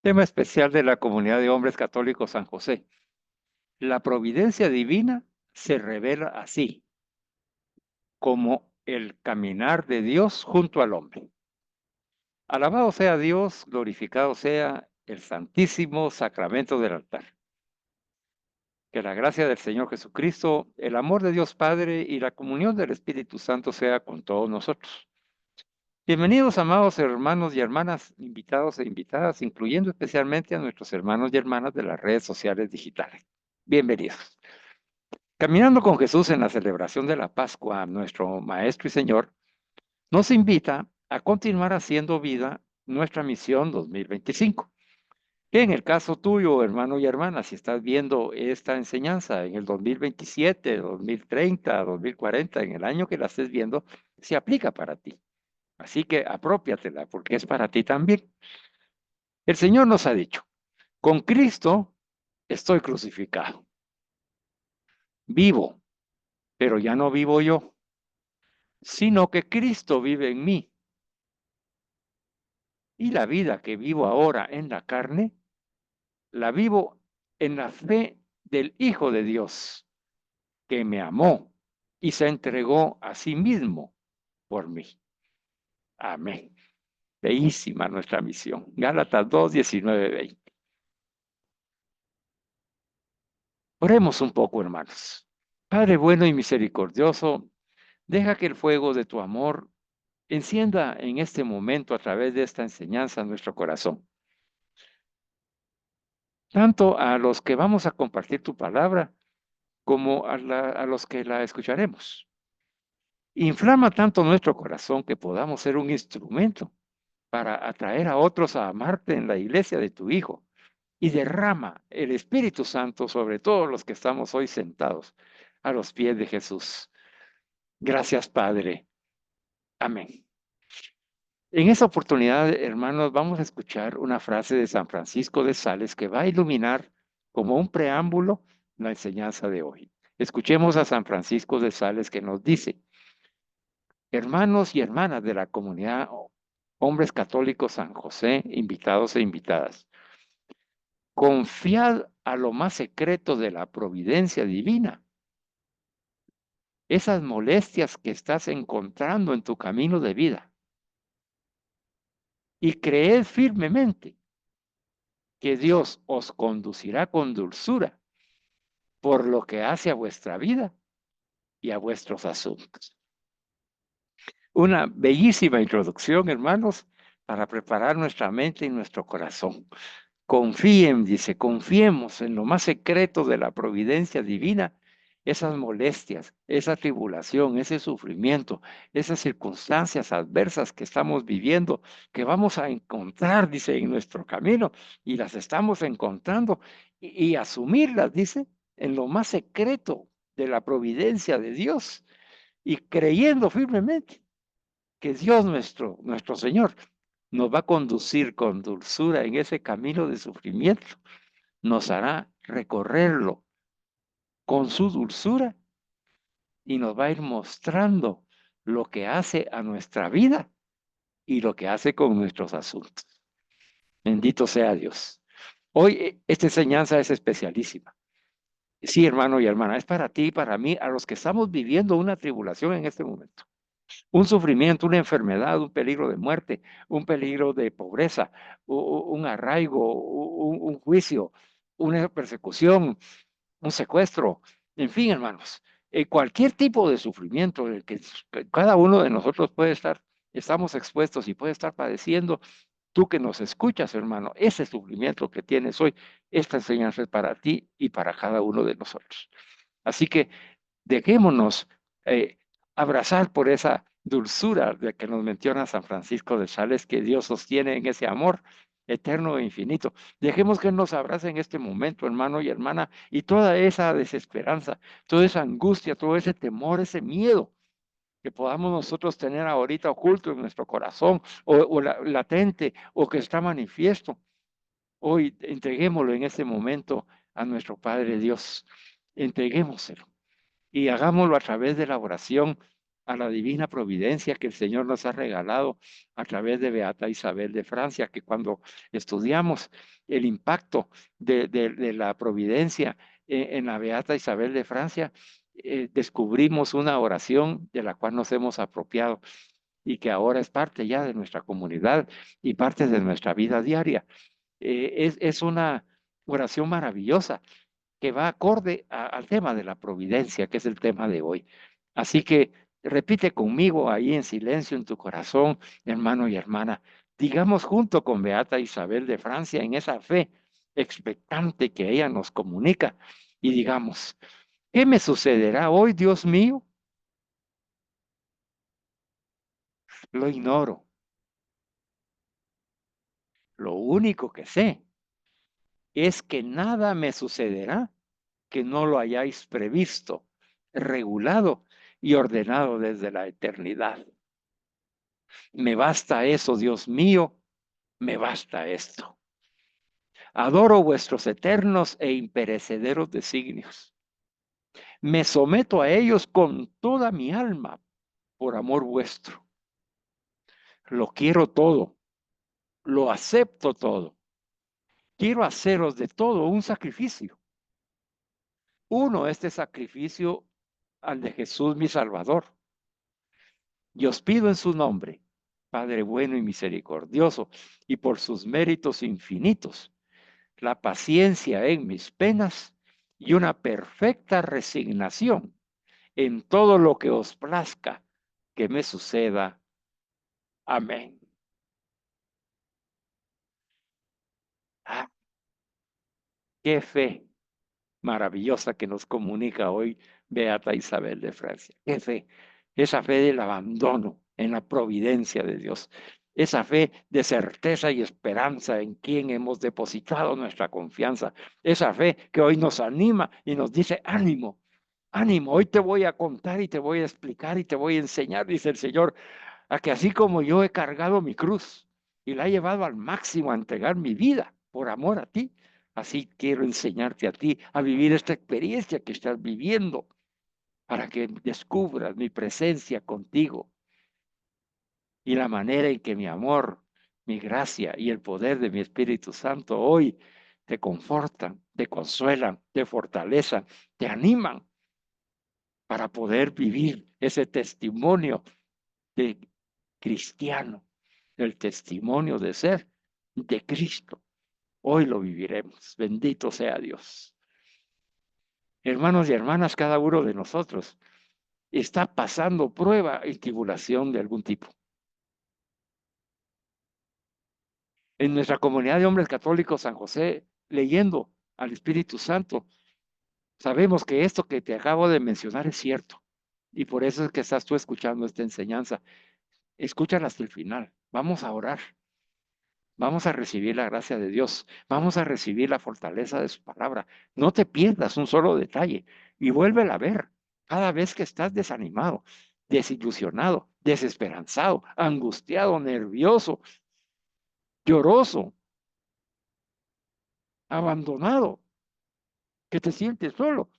Tema especial de la Comunidad de Hombres Católicos San José. La providencia divina se revela así, como el caminar de Dios junto al hombre. Alabado sea Dios, glorificado sea el santísimo sacramento del altar. Que la gracia del Señor Jesucristo, el amor de Dios Padre y la comunión del Espíritu Santo sea con todos nosotros. Bienvenidos, amados hermanos y hermanas, invitados e invitadas, incluyendo especialmente a nuestros hermanos y hermanas de las redes sociales digitales. Bienvenidos. Caminando con Jesús en la celebración de la Pascua, nuestro Maestro y Señor nos invita a continuar haciendo vida nuestra misión 2025. Que en el caso tuyo, hermano y hermana, si estás viendo esta enseñanza en el 2027, 2030, 2040, en el año que la estés viendo, se aplica para ti. Así que apropiatela porque es para ti también. El Señor nos ha dicho, con Cristo estoy crucificado. Vivo, pero ya no vivo yo, sino que Cristo vive en mí. Y la vida que vivo ahora en la carne, la vivo en la fe del Hijo de Dios, que me amó y se entregó a sí mismo por mí. Amén. Bellísima nuestra misión. Gálatas 2, 19, 20. Oremos un poco, hermanos. Padre bueno y misericordioso, deja que el fuego de tu amor encienda en este momento a través de esta enseñanza nuestro corazón. Tanto a los que vamos a compartir tu palabra, como a los que la escucharemos. Inflama tanto nuestro corazón que podamos ser un instrumento para atraer a otros a amarte en la iglesia de tu Hijo. Y derrama el Espíritu Santo sobre todos los que estamos hoy sentados a los pies de Jesús. Gracias, Padre. Amén. En esta oportunidad, hermanos, vamos a escuchar una frase de San Francisco de Sales que va a iluminar como un preámbulo la enseñanza de hoy. Escuchemos a San Francisco de Sales que nos dice: hermanos y hermanas de la comunidad, hombres católicos San José, invitados e invitadas, confiad a lo más secreto de la providencia divina. Esas molestias que estás encontrando en tu camino de vida. Y creed firmemente que Dios os conducirá con dulzura por lo que hace a vuestra vida y a vuestros asuntos. Una bellísima introducción, hermanos, para preparar nuestra mente y nuestro corazón. Confíen, dice, confiemos en lo más secreto de la providencia divina, esas molestias, esa tribulación, ese sufrimiento, esas circunstancias adversas que estamos viviendo, que vamos a encontrar, dice, en nuestro camino, y las estamos encontrando, y asumirlas, dice, en lo más secreto de la providencia de Dios, y creyendo firmemente que Dios nuestro Señor nos va a conducir con dulzura en ese camino de sufrimiento, nos hará recorrerlo con su dulzura y nos va a ir mostrando lo que hace a nuestra vida y lo que hace con nuestros asuntos. Bendito sea Dios. Hoy esta enseñanza es especialísima. Sí, hermano y hermana, es para ti y para mí, a los que estamos viviendo una tribulación en este momento. Un sufrimiento, una enfermedad, un peligro de muerte, un peligro de pobreza, un arraigo, un juicio, una persecución, un secuestro, en fin, hermanos, cualquier tipo de sufrimiento en el que cada uno de nosotros puede estar, estamos expuestos y puede estar padeciendo. Tú que nos escuchas, hermano, ese sufrimiento que tienes hoy, esta enseñanza es para ti y para cada uno de nosotros. Así que dejémonos abrazar por esa dulzura de que nos menciona San Francisco de Sales, que Dios sostiene en ese amor eterno e infinito. Dejemos que nos abrace en este momento, hermano y hermana, y toda esa desesperanza, toda esa angustia, todo ese temor, ese miedo que podamos nosotros tener ahorita oculto en nuestro corazón o latente o que está manifiesto. Hoy entreguémoslo en este momento a nuestro Padre Dios. Entreguémoselo y hagámoslo a través de la oración a la divina providencia que el Señor nos ha regalado a través de Beata Isabel de Francia, que cuando estudiamos el impacto de la providencia en la Beata Isabel de Francia, descubrimos una oración de la cual nos hemos apropiado y que ahora es parte ya de nuestra comunidad y parte de nuestra vida diaria. Es una oración maravillosa que va acorde al tema de la providencia, que es el tema de hoy. Así que repite conmigo ahí en silencio en tu corazón, hermano y hermana. Digamos junto con Beata Isabel de Francia en esa fe expectante que ella nos comunica y digamos, ¿qué me sucederá hoy, Dios mío? Lo ignoro. Lo único que sé es que nada me sucederá que no lo hayáis previsto, regulado y ordenado desde la eternidad. Me basta eso, Dios mío, me basta esto. Adoro vuestros eternos e imperecederos designios. Me someto a ellos con toda mi alma por amor vuestro. Lo quiero todo, lo acepto todo. Quiero haceros de todo un sacrificio. Uno, este sacrificio al de Jesús mi Salvador. Y os pido en su nombre, Padre bueno y misericordioso, y por sus méritos infinitos, la paciencia en mis penas y una perfecta resignación en todo lo que os plazca que me suceda. Amén. Ah, qué fe maravillosa que nos comunica hoy Beata Isabel de Francia. Qué fe, esa fe del abandono en la providencia de Dios, esa fe de certeza y esperanza en quien hemos depositado nuestra confianza, esa fe que hoy nos anima y nos dice, ánimo, ánimo, hoy te voy a contar y te voy a explicar y te voy a enseñar, dice el Señor, a que así como yo he cargado mi cruz y la he llevado al máximo a entregar mi vida por amor a ti, así quiero enseñarte a ti a vivir esta experiencia que estás viviendo para que descubras mi presencia contigo y la manera en que mi amor, mi gracia y el poder de mi Espíritu Santo hoy te confortan, te consuelan, te fortalecen, te animan para poder vivir ese testimonio de cristiano, el testimonio de ser de Cristo. Hoy lo viviremos. Bendito sea Dios. Hermanos y hermanas, cada uno de nosotros está pasando prueba y tribulación de algún tipo. En nuestra comunidad de hombres católicos San José, leyendo al Espíritu Santo, sabemos que esto que te acabo de mencionar es cierto. Y por eso es que estás tú escuchando esta enseñanza. Escúchala hasta el final. Vamos a orar. Vamos a recibir la gracia de Dios. Vamos a recibir la fortaleza de su palabra. No te pierdas un solo detalle y vuélvela a ver cada vez que estás desanimado, desilusionado, desesperanzado, angustiado, nervioso, lloroso, abandonado, que te sientes solo.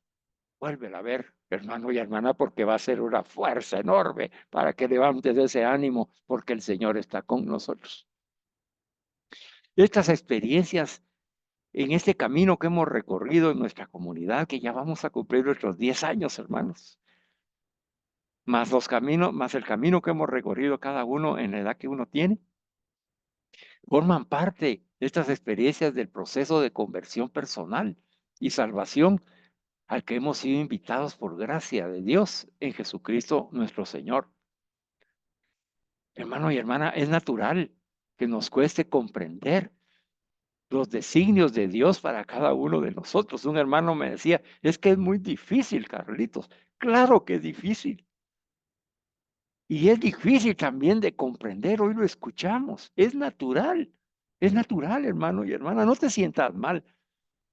Vuélvela a ver, hermano y hermana, porque va a ser una fuerza enorme para que levantes ese ánimo, porque el Señor está con nosotros. Estas experiencias en este camino que hemos recorrido en nuestra comunidad, que ya vamos a cumplir nuestros 10 años, hermanos, más los caminos, más el camino que hemos recorrido cada uno en la edad que uno tiene, forman parte de estas experiencias del proceso de conversión personal y salvación al que hemos sido invitados por gracia de Dios en Jesucristo nuestro Señor. Hermano y hermana, es natural que nos cueste comprender los designios de Dios para cada uno de nosotros. Un hermano me decía, es que es muy difícil, Carlitos. Claro que es difícil. Y es difícil también de comprender, hoy lo escuchamos. Es natural, hermano y hermana, no te sientas mal,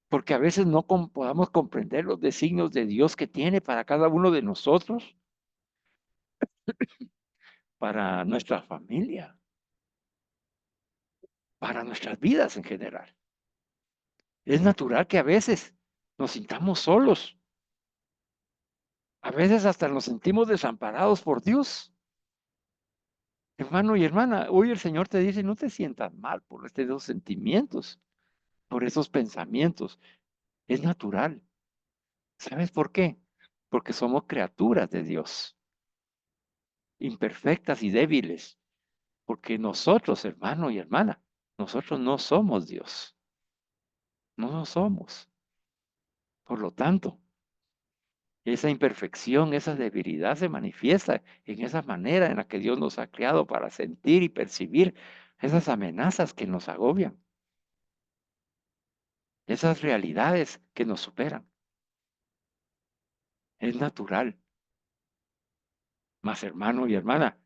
porque a veces no podamos comprender los designios de Dios que tiene para cada uno de nosotros, para nuestra familia, para nuestras vidas en general. Es natural que a veces nos sintamos solos, A veces hasta nos sentimos desamparados por Dios. Hermano y hermana, hoy el Señor te dice, no te sientas mal por estos sentimientos, por esos pensamientos. Es natural. ¿Sabes por qué? Porque somos criaturas de Dios, imperfectas y débiles. Porque nosotros, hermano y hermana, nosotros no somos Dios. No lo somos. Por lo tanto, esa imperfección, esa debilidad se manifiesta en esa manera en la que Dios nos ha creado para sentir y percibir esas amenazas que nos agobian, esas realidades que nos superan. Es natural. Mas, hermano y hermana,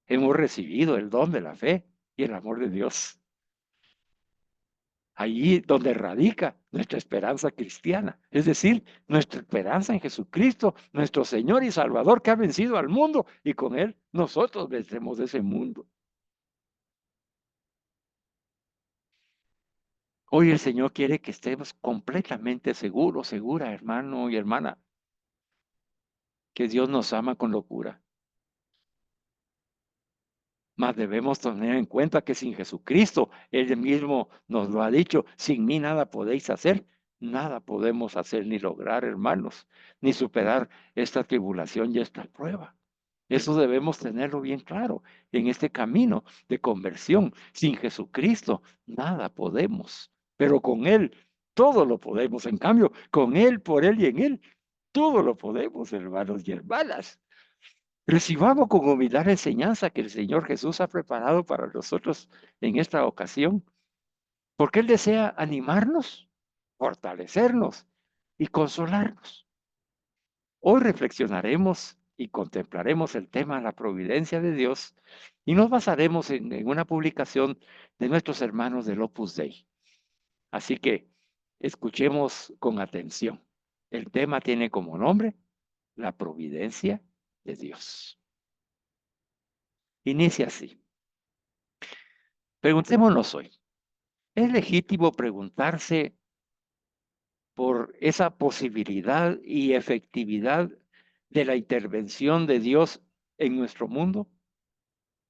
hemos recibido el don de la fe y el amor de Dios. Allí donde radica nuestra esperanza cristiana, es decir, nuestra esperanza en Jesucristo, nuestro Señor y Salvador que ha vencido al mundo y con Él nosotros vencemos ese mundo. Hoy el Señor quiere que estemos completamente seguros, segura, hermano y hermana, que Dios nos ama con locura. Mas debemos tener en cuenta que sin Jesucristo, Él mismo nos lo ha dicho, sin mí nada podéis hacer, nada podemos hacer ni lograr, hermanos, ni superar esta tribulación y esta prueba. Eso debemos tenerlo bien claro en este camino de conversión. Sin Jesucristo, nada podemos, pero con Él todo lo podemos. En cambio, con Él, por Él y en Él, todo lo podemos, hermanos y hermanas. Recibamos con humildad la enseñanza que el Señor Jesús ha preparado para nosotros en esta ocasión, porque Él desea animarnos, fortalecernos y consolarnos. Hoy reflexionaremos y contemplaremos el tema la providencia de Dios y nos basaremos en una publicación de nuestros hermanos del Opus Dei. Así que escuchemos con atención. El tema tiene como nombre la providencia de Dios. Inicia así. Preguntémonos hoy, ¿es legítimo preguntarse por esa posibilidad y efectividad de la intervención de Dios en nuestro mundo?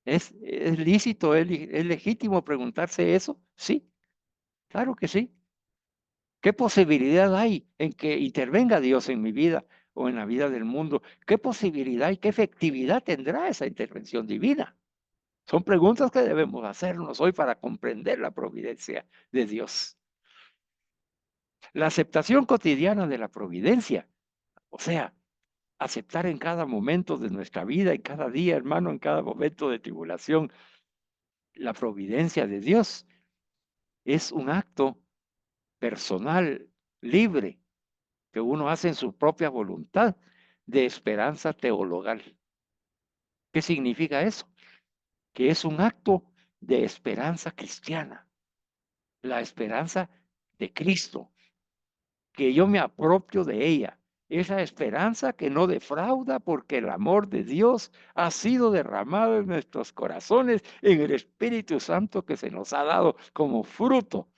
¿Es lícito, es legítimo preguntarse eso? Sí, claro que sí. ¿Qué posibilidad hay en que intervenga Dios en mi vida o en la vida del mundo? ¿Qué posibilidad y qué efectividad tendrá esa intervención divina? Son preguntas que debemos hacernos hoy para comprender la providencia de Dios. La aceptación cotidiana de la providencia, o sea, aceptar en cada momento de nuestra vida, en cada día, hermano, en cada momento de tribulación, la providencia de Dios es un acto personal, libre, que uno hace en su propia voluntad de esperanza teologal. ¿Qué significa eso? Que es un acto de esperanza cristiana, la esperanza de Cristo, que yo me apropio de ella. Esa esperanza que no defrauda porque el amor de Dios ha sido derramado en nuestros corazones en el Espíritu Santo que se nos ha dado como fruto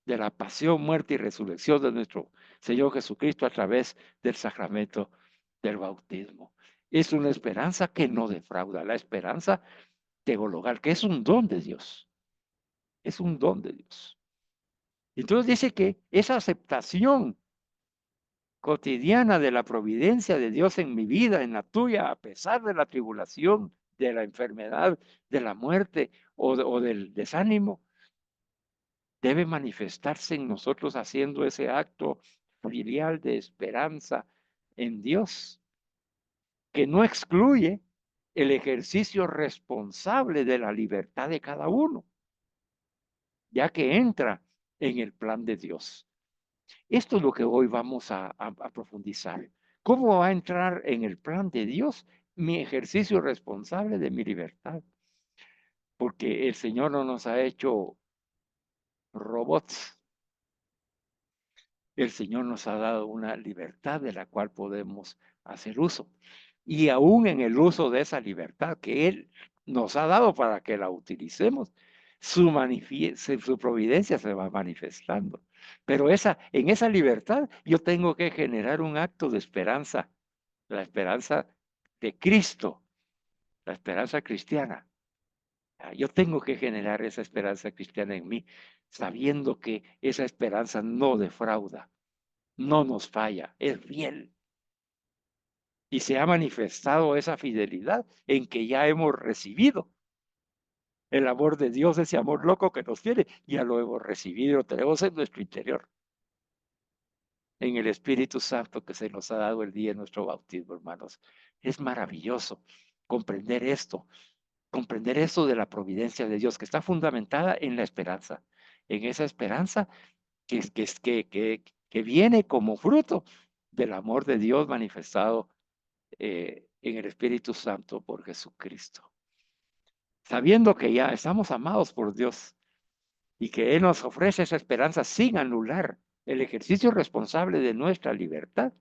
de la pasión, muerte y resurrección de nuestro Señor Jesucristo a través del sacramento del bautismo. Es una esperanza que no defrauda, la esperanza teologal, que es un don de Dios. Es un don de Dios. Entonces dice que esa aceptación cotidiana de la providencia de Dios en mi vida, en la tuya, a pesar de la tribulación, de la enfermedad, de la muerte o del desánimo, debe manifestarse en nosotros haciendo ese acto filial de esperanza en Dios, que no excluye el ejercicio responsable de la libertad de cada uno, ya que entra en el plan de Dios. Esto es lo que hoy vamos a profundizar. ¿Cómo va a entrar en el plan de Dios mi ejercicio responsable de mi libertad? Porque el Señor no nos ha hecho robots. El Señor nos ha dado una libertad de la cual podemos hacer uso. Y aún en el uso de esa libertad que Él nos ha dado para que la utilicemos, su providencia se va manifestando. Pero en esa libertad yo tengo que generar un acto de esperanza la esperanza de Cristo, la esperanza cristiana. Yo tengo que generar esa esperanza cristiana en mí, sabiendo que esa esperanza no defrauda, no nos falla, es fiel. Y se ha manifestado esa fidelidad en que ya hemos recibido el amor de Dios, ese amor loco que nos tiene, ya lo hemos recibido, lo tenemos en nuestro interior, en el Espíritu Santo que se nos ha dado el día de nuestro bautismo, hermanos. Es maravilloso comprender esto de la providencia de Dios, que está fundamentada en la esperanza, en esa esperanza que viene como fruto del amor de Dios manifestado en el Espíritu Santo por Jesucristo. Sabiendo que ya estamos amados por Dios y que Él nos ofrece esa esperanza sin anular el ejercicio responsable de nuestra libertad.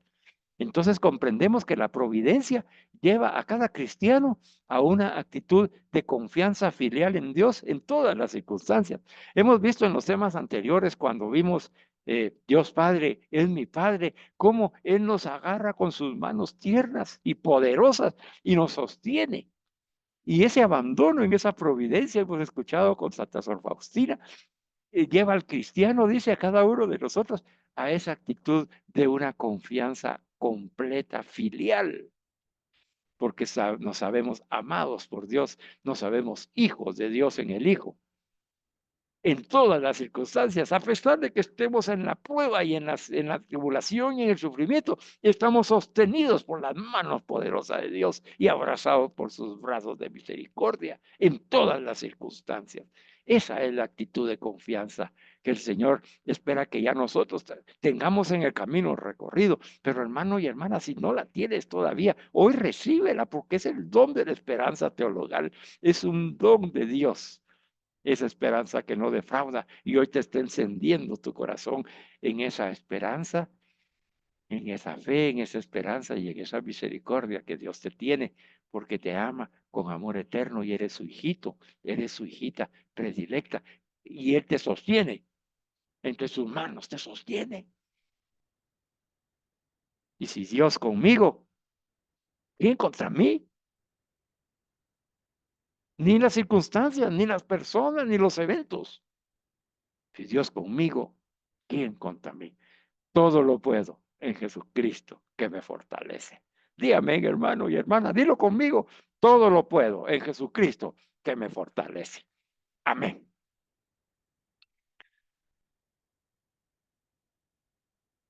Entonces comprendemos que la providencia lleva a cada cristiano a una actitud de confianza filial en Dios en todas las circunstancias. Hemos visto en los temas anteriores cuando vimos Dios Padre, es mi Padre, cómo Él nos agarra con sus manos tiernas y poderosas y nos sostiene. Y ese abandono en esa providencia, hemos escuchado con Santa Sor Faustina, lleva al cristiano, dice a cada uno de nosotros, a esa actitud de una confianza completa, filial, porque nos sabemos amados por Dios, nos sabemos hijos de Dios en el Hijo. En todas las circunstancias, a pesar de que estemos en la prueba y en la tribulación y en el sufrimiento, estamos sostenidos por las manos poderosas de Dios y abrazados por sus brazos de misericordia en todas las circunstancias. Esa es la actitud de confianza que el Señor espera que ya nosotros tengamos en el camino recorrido. Pero hermano y hermana, si no la tienes todavía, hoy recíbela porque es el don de la esperanza teologal, es un don de Dios, esa esperanza que no defrauda, y hoy te está encendiendo tu corazón en esa esperanza, en esa fe, en esa esperanza y en esa misericordia que Dios te tiene, porque te ama con amor eterno y eres su hijito, eres su hijita predilecta, y Él te sostiene, entre sus manos te sostiene. Y si Dios conmigo, ¿quién contra mí? Ni las circunstancias, ni las personas, ni los eventos. Si Dios conmigo, ¿quién contra mí? Todo lo puedo en Jesucristo que me fortalece. Dígame, hermano y hermana, dilo conmigo. Todo lo puedo en Jesucristo que me fortalece. Amén.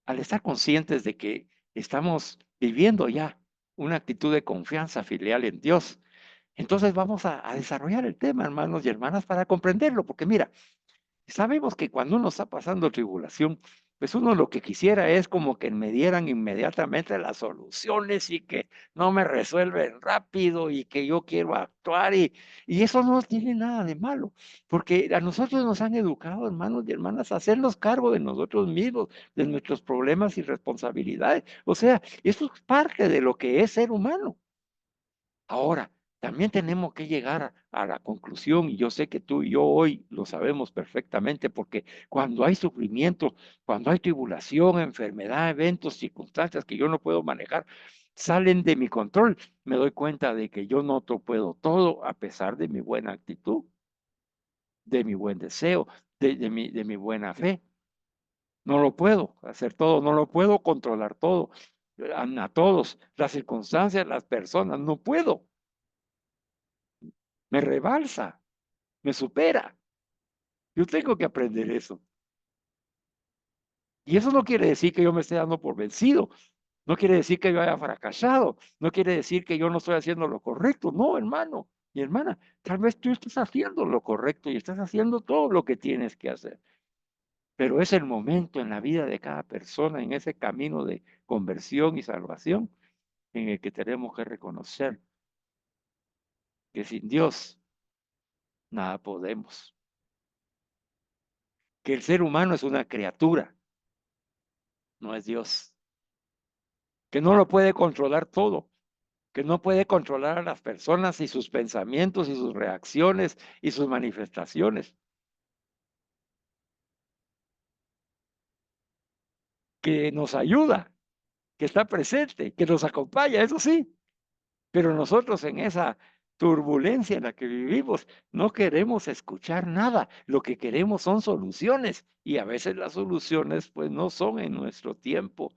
Al estar conscientes de que estamos viviendo ya una actitud de confianza filial en Dios, entonces vamos a desarrollar el tema, hermanos y hermanas, para comprenderlo, porque mira, sabemos que cuando uno está pasando tribulación, pues uno lo que quisiera es como que me dieran inmediatamente las soluciones y que no me resuelven rápido y que yo quiero actuar y eso no tiene nada de malo, porque a nosotros nos han educado, hermanos y hermanas, a hacernos cargo de nosotros mismos, de nuestros problemas y responsabilidades. O sea, eso es parte de lo que es ser humano. Ahora, también tenemos que llegar a la conclusión, y yo sé que tú y yo hoy lo sabemos perfectamente, porque cuando hay sufrimiento, cuando hay tribulación, enfermedad, eventos, circunstancias que yo no puedo manejar, salen de mi control, me doy cuenta de que yo no puedo todo a pesar de mi buena actitud, de mi buen deseo, de mi buena fe. No lo puedo hacer todo, no lo puedo controlar todo, a todos, las circunstancias, las personas, no puedo. Me rebalsa, me supera. Yo tengo que aprender eso. Y eso no quiere decir que yo me esté dando por vencido. No quiere decir que yo haya fracasado. No quiere decir que yo no estoy haciendo lo correcto. No, hermano y hermana, tal vez tú estás haciendo lo correcto y estás haciendo todo lo que tienes que hacer. Pero es el momento en la vida de cada persona, en ese camino de conversión y salvación, en el que tenemos que reconocer que sin Dios nada podemos. Que el ser humano es una criatura, no es Dios. Que no lo puede controlar todo, que no puede controlar a las personas y sus pensamientos y sus reacciones y sus manifestaciones, que nos ayuda, que está presente, que nos acompaña, eso sí. Pero nosotros en esa turbulencia en la que vivimos no queremos escuchar nada. Lo que queremos son soluciones y a veces las soluciones pues no son en nuestro tiempo,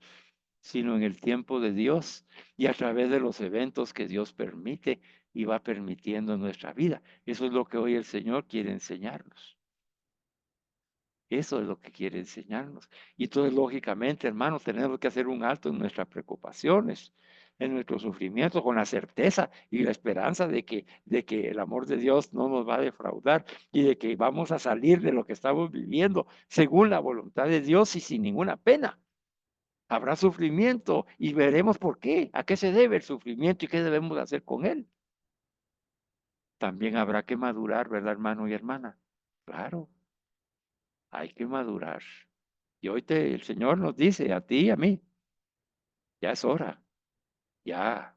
sino en el tiempo de Dios y a través de los eventos que Dios permite y va permitiendo en nuestra vida. Eso es lo que hoy el Señor quiere enseñarnos. Eso es lo que quiere enseñarnos. Y entonces, lógicamente, hermanos, tenemos que hacer un alto en nuestras preocupaciones, en nuestros sufrimientos, con la certeza y la esperanza de que el amor de Dios no nos va a defraudar y de que vamos a salir de lo que estamos viviendo según la voluntad de Dios y sin ninguna pena. Habrá sufrimiento y veremos por qué, a qué se debe el sufrimiento y qué debemos hacer con él. También habrá que madurar, ¿verdad, hermano y hermana? Claro, hay que madurar. Y hoy el Señor nos dice a ti y a mí, ya es hora, ya,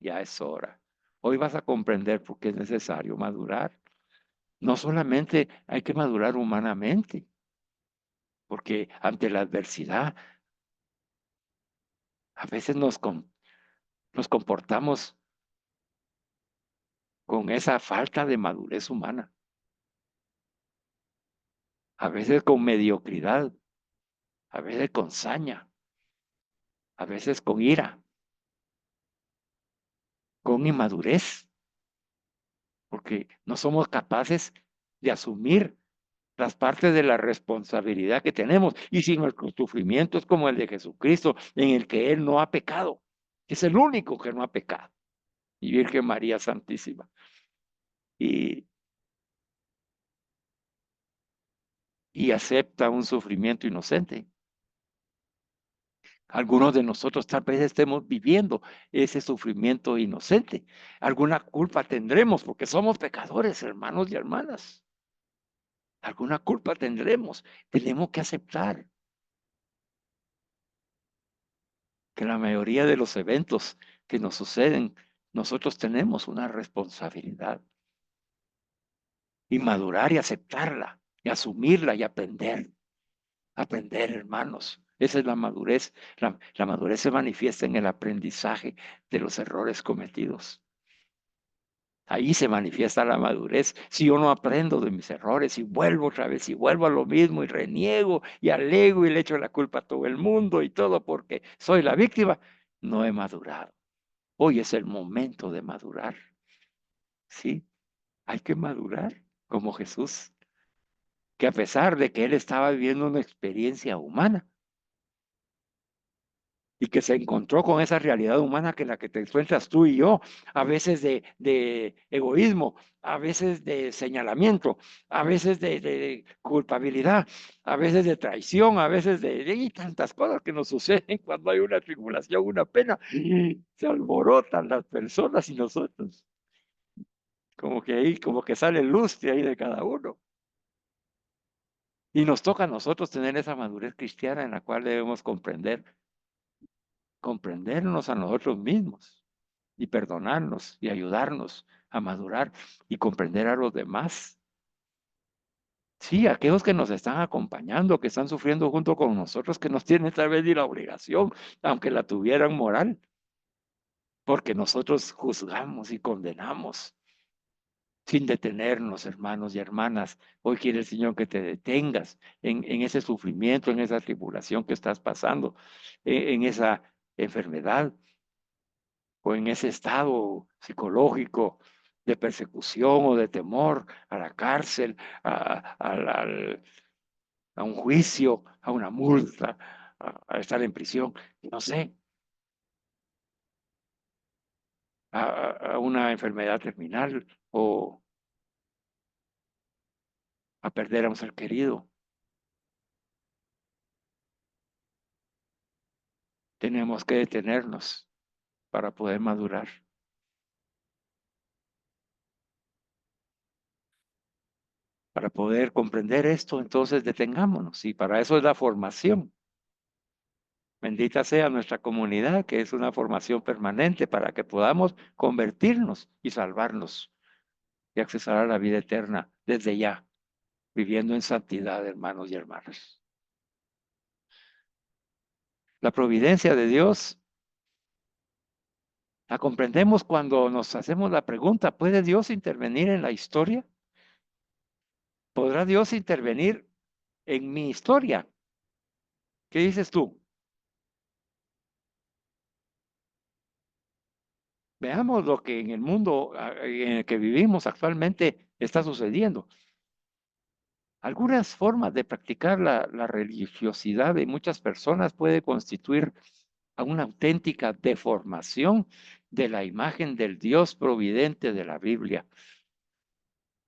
ya es hora. Hoy vas a comprender por qué es necesario madurar. No solamente hay que madurar humanamente, porque ante la adversidad a veces nos comportamos con esa falta de madurez humana, a veces con mediocridad, a veces con saña, a veces con ira, con inmadurez, porque no somos capaces de asumir las partes de la responsabilidad que tenemos. Y si nuestro sufrimiento es como el de Jesucristo, en el que Él no ha pecado, es el único que no ha pecado, y Virgen María Santísima. Y, y acepta un sufrimiento inocente. Algunos de nosotros tal vez estemos viviendo ese sufrimiento inocente. Alguna culpa tendremos porque somos pecadores, hermanos y hermanas. Alguna culpa tendremos. Tenemos que aceptar que la mayoría de los eventos que nos suceden, nosotros tenemos una responsabilidad y madurar y aceptarla y asumirla y aprender. Aprender, hermanos. Esa es la madurez. La madurez se manifiesta en el aprendizaje de los errores cometidos. Ahí se manifiesta la madurez. Si yo no aprendo de mis errores y vuelvo otra vez y vuelvo a lo mismo y reniego y alego y le echo la culpa a todo el mundo y todo porque soy la víctima, no he madurado. Hoy es el momento de madurar. Sí, hay que madurar como Jesús, que a pesar de que él estaba viviendo una experiencia humana, y que se encontró con esa realidad humana que la que te encuentras tú y yo, a veces de egoísmo, a veces de señalamiento, a veces de culpabilidad, a veces de traición, a veces y tantas cosas que nos suceden cuando hay una tribulación, una pena, y se alborotan las personas y nosotros, como que ahí, como que sale luz de ahí de cada uno. Y nos toca a nosotros tener esa madurez cristiana en la cual debemos comprendernos a nosotros mismos y perdonarnos y ayudarnos a madurar y comprender a los demás. Sí, aquellos que nos están acompañando, que están sufriendo junto con nosotros, que nos tienen tal vez ni la obligación, aunque la tuvieran moral, porque nosotros juzgamos y condenamos sin detenernos, hermanos y hermanas. Hoy quiere el Señor que te detengas en ese sufrimiento, en esa tribulación que estás pasando, en esa enfermedad, o en ese estado psicológico de persecución o de temor a la cárcel, a un juicio, a una multa, a estar en prisión, no sé, a una enfermedad terminal o a perder a un ser querido. Tenemos que detenernos para poder madurar, para poder comprender esto, entonces detengámonos y para eso es la formación. Bendita sea nuestra comunidad, que es una formación permanente para que podamos convertirnos y salvarnos y accesar a la vida eterna desde ya, viviendo en santidad, hermanos y hermanas. La providencia de Dios La comprendemos cuando nos hacemos la pregunta, ¿puede Dios intervenir en la historia? ¿Podrá Dios intervenir en mi historia? ¿Qué dices tú? Veamos lo que en el mundo en el que vivimos actualmente está sucediendo. Algunas formas de practicar la religiosidad de muchas personas puede constituir a una auténtica deformación de la imagen del Dios providente de la Biblia,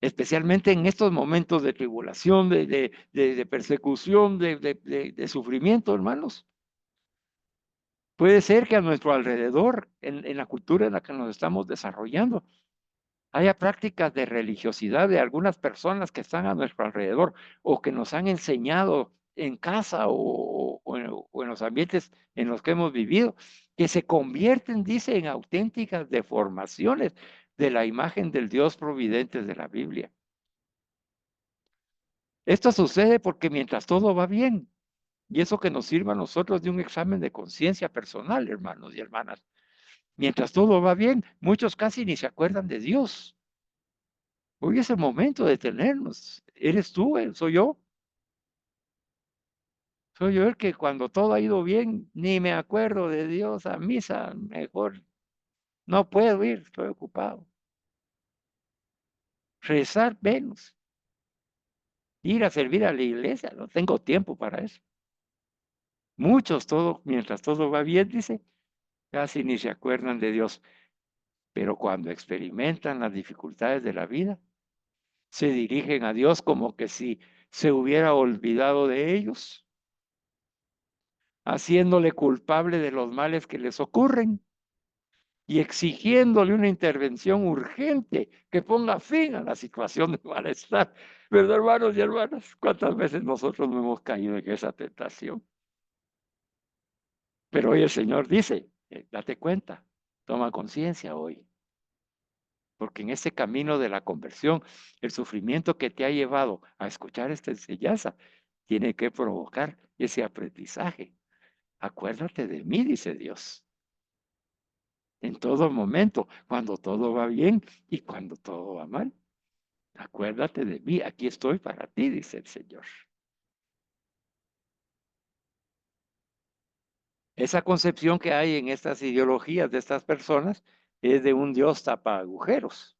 especialmente en estos momentos de tribulación, de persecución, de sufrimiento, hermanos. Puede ser que a nuestro alrededor, en la cultura en la que nos estamos desarrollando, haya prácticas de religiosidad de algunas personas que están a nuestro alrededor o que nos han enseñado en casa o en los ambientes en los que hemos vivido, que se convierten, dice, en auténticas deformaciones de la imagen del Dios providente de la Biblia. Esto sucede porque mientras todo va bien, y eso que nos sirva a nosotros de un examen de conciencia personal, hermanos y hermanas, mientras todo va bien, muchos casi ni se acuerdan de Dios. Hoy es el momento de detenernos. ¿Eres tú? ¿Soy yo? Soy yo el que cuando todo ha ido bien, ni me acuerdo de Dios a misa, mejor no puedo ir, estoy ocupado. Rezar menos, ir a servir a la iglesia, no tengo tiempo para eso. Muchos, mientras todo va bien, dice, casi ni se acuerdan de Dios, pero cuando experimentan las dificultades de la vida, se dirigen a Dios como que si se hubiera olvidado de ellos, haciéndole culpable de los males que les ocurren y exigiéndole una intervención urgente que ponga fin a la situación de malestar. ¿Verdad, hermanos y hermanas? ¿Cuántas veces nosotros no hemos caído en esa tentación? Pero hoy el Señor dice, date cuenta, toma conciencia hoy, porque en ese camino de la conversión, el sufrimiento que te ha llevado a escuchar esta enseñanza tiene que provocar ese aprendizaje. Acuérdate de mí, dice Dios, en todo momento, cuando todo va bien y cuando todo va mal. Acuérdate de mí, aquí estoy para ti, dice el Señor. Esa concepción que hay en estas ideologías de estas personas es de un Dios tapa agujeros,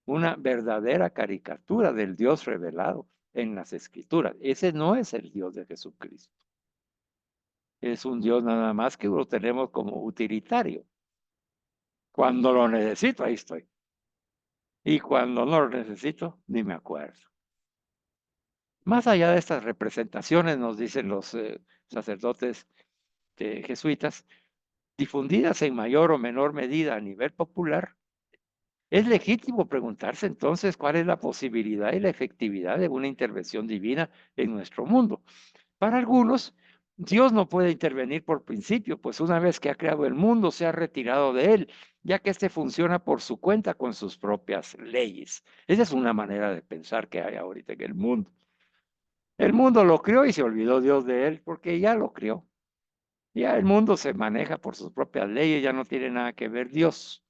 una verdadera caricatura del Dios revelado en las Escrituras. Ese no es el Dios de Jesucristo. Es un Dios nada más que lo tenemos como utilitario. Cuando lo necesito, ahí estoy. Y cuando no lo necesito, ni me acuerdo. Más allá de estas representaciones, nos dicen los sacerdotes jesuitas, difundidas en mayor o menor medida a nivel popular, es legítimo preguntarse entonces cuál es la posibilidad y la efectividad de una intervención divina en nuestro mundo. Para algunos, Dios no puede intervenir por principio, pues una vez que ha creado el mundo, se ha retirado de él, ya que éste funciona por su cuenta con sus propias leyes. Esa es una manera de pensar que hay ahorita en el mundo. El mundo lo creó y se olvidó Dios de él, porque ya lo creó. Ya el mundo se maneja por sus propias leyes, ya no tiene nada que ver Dios.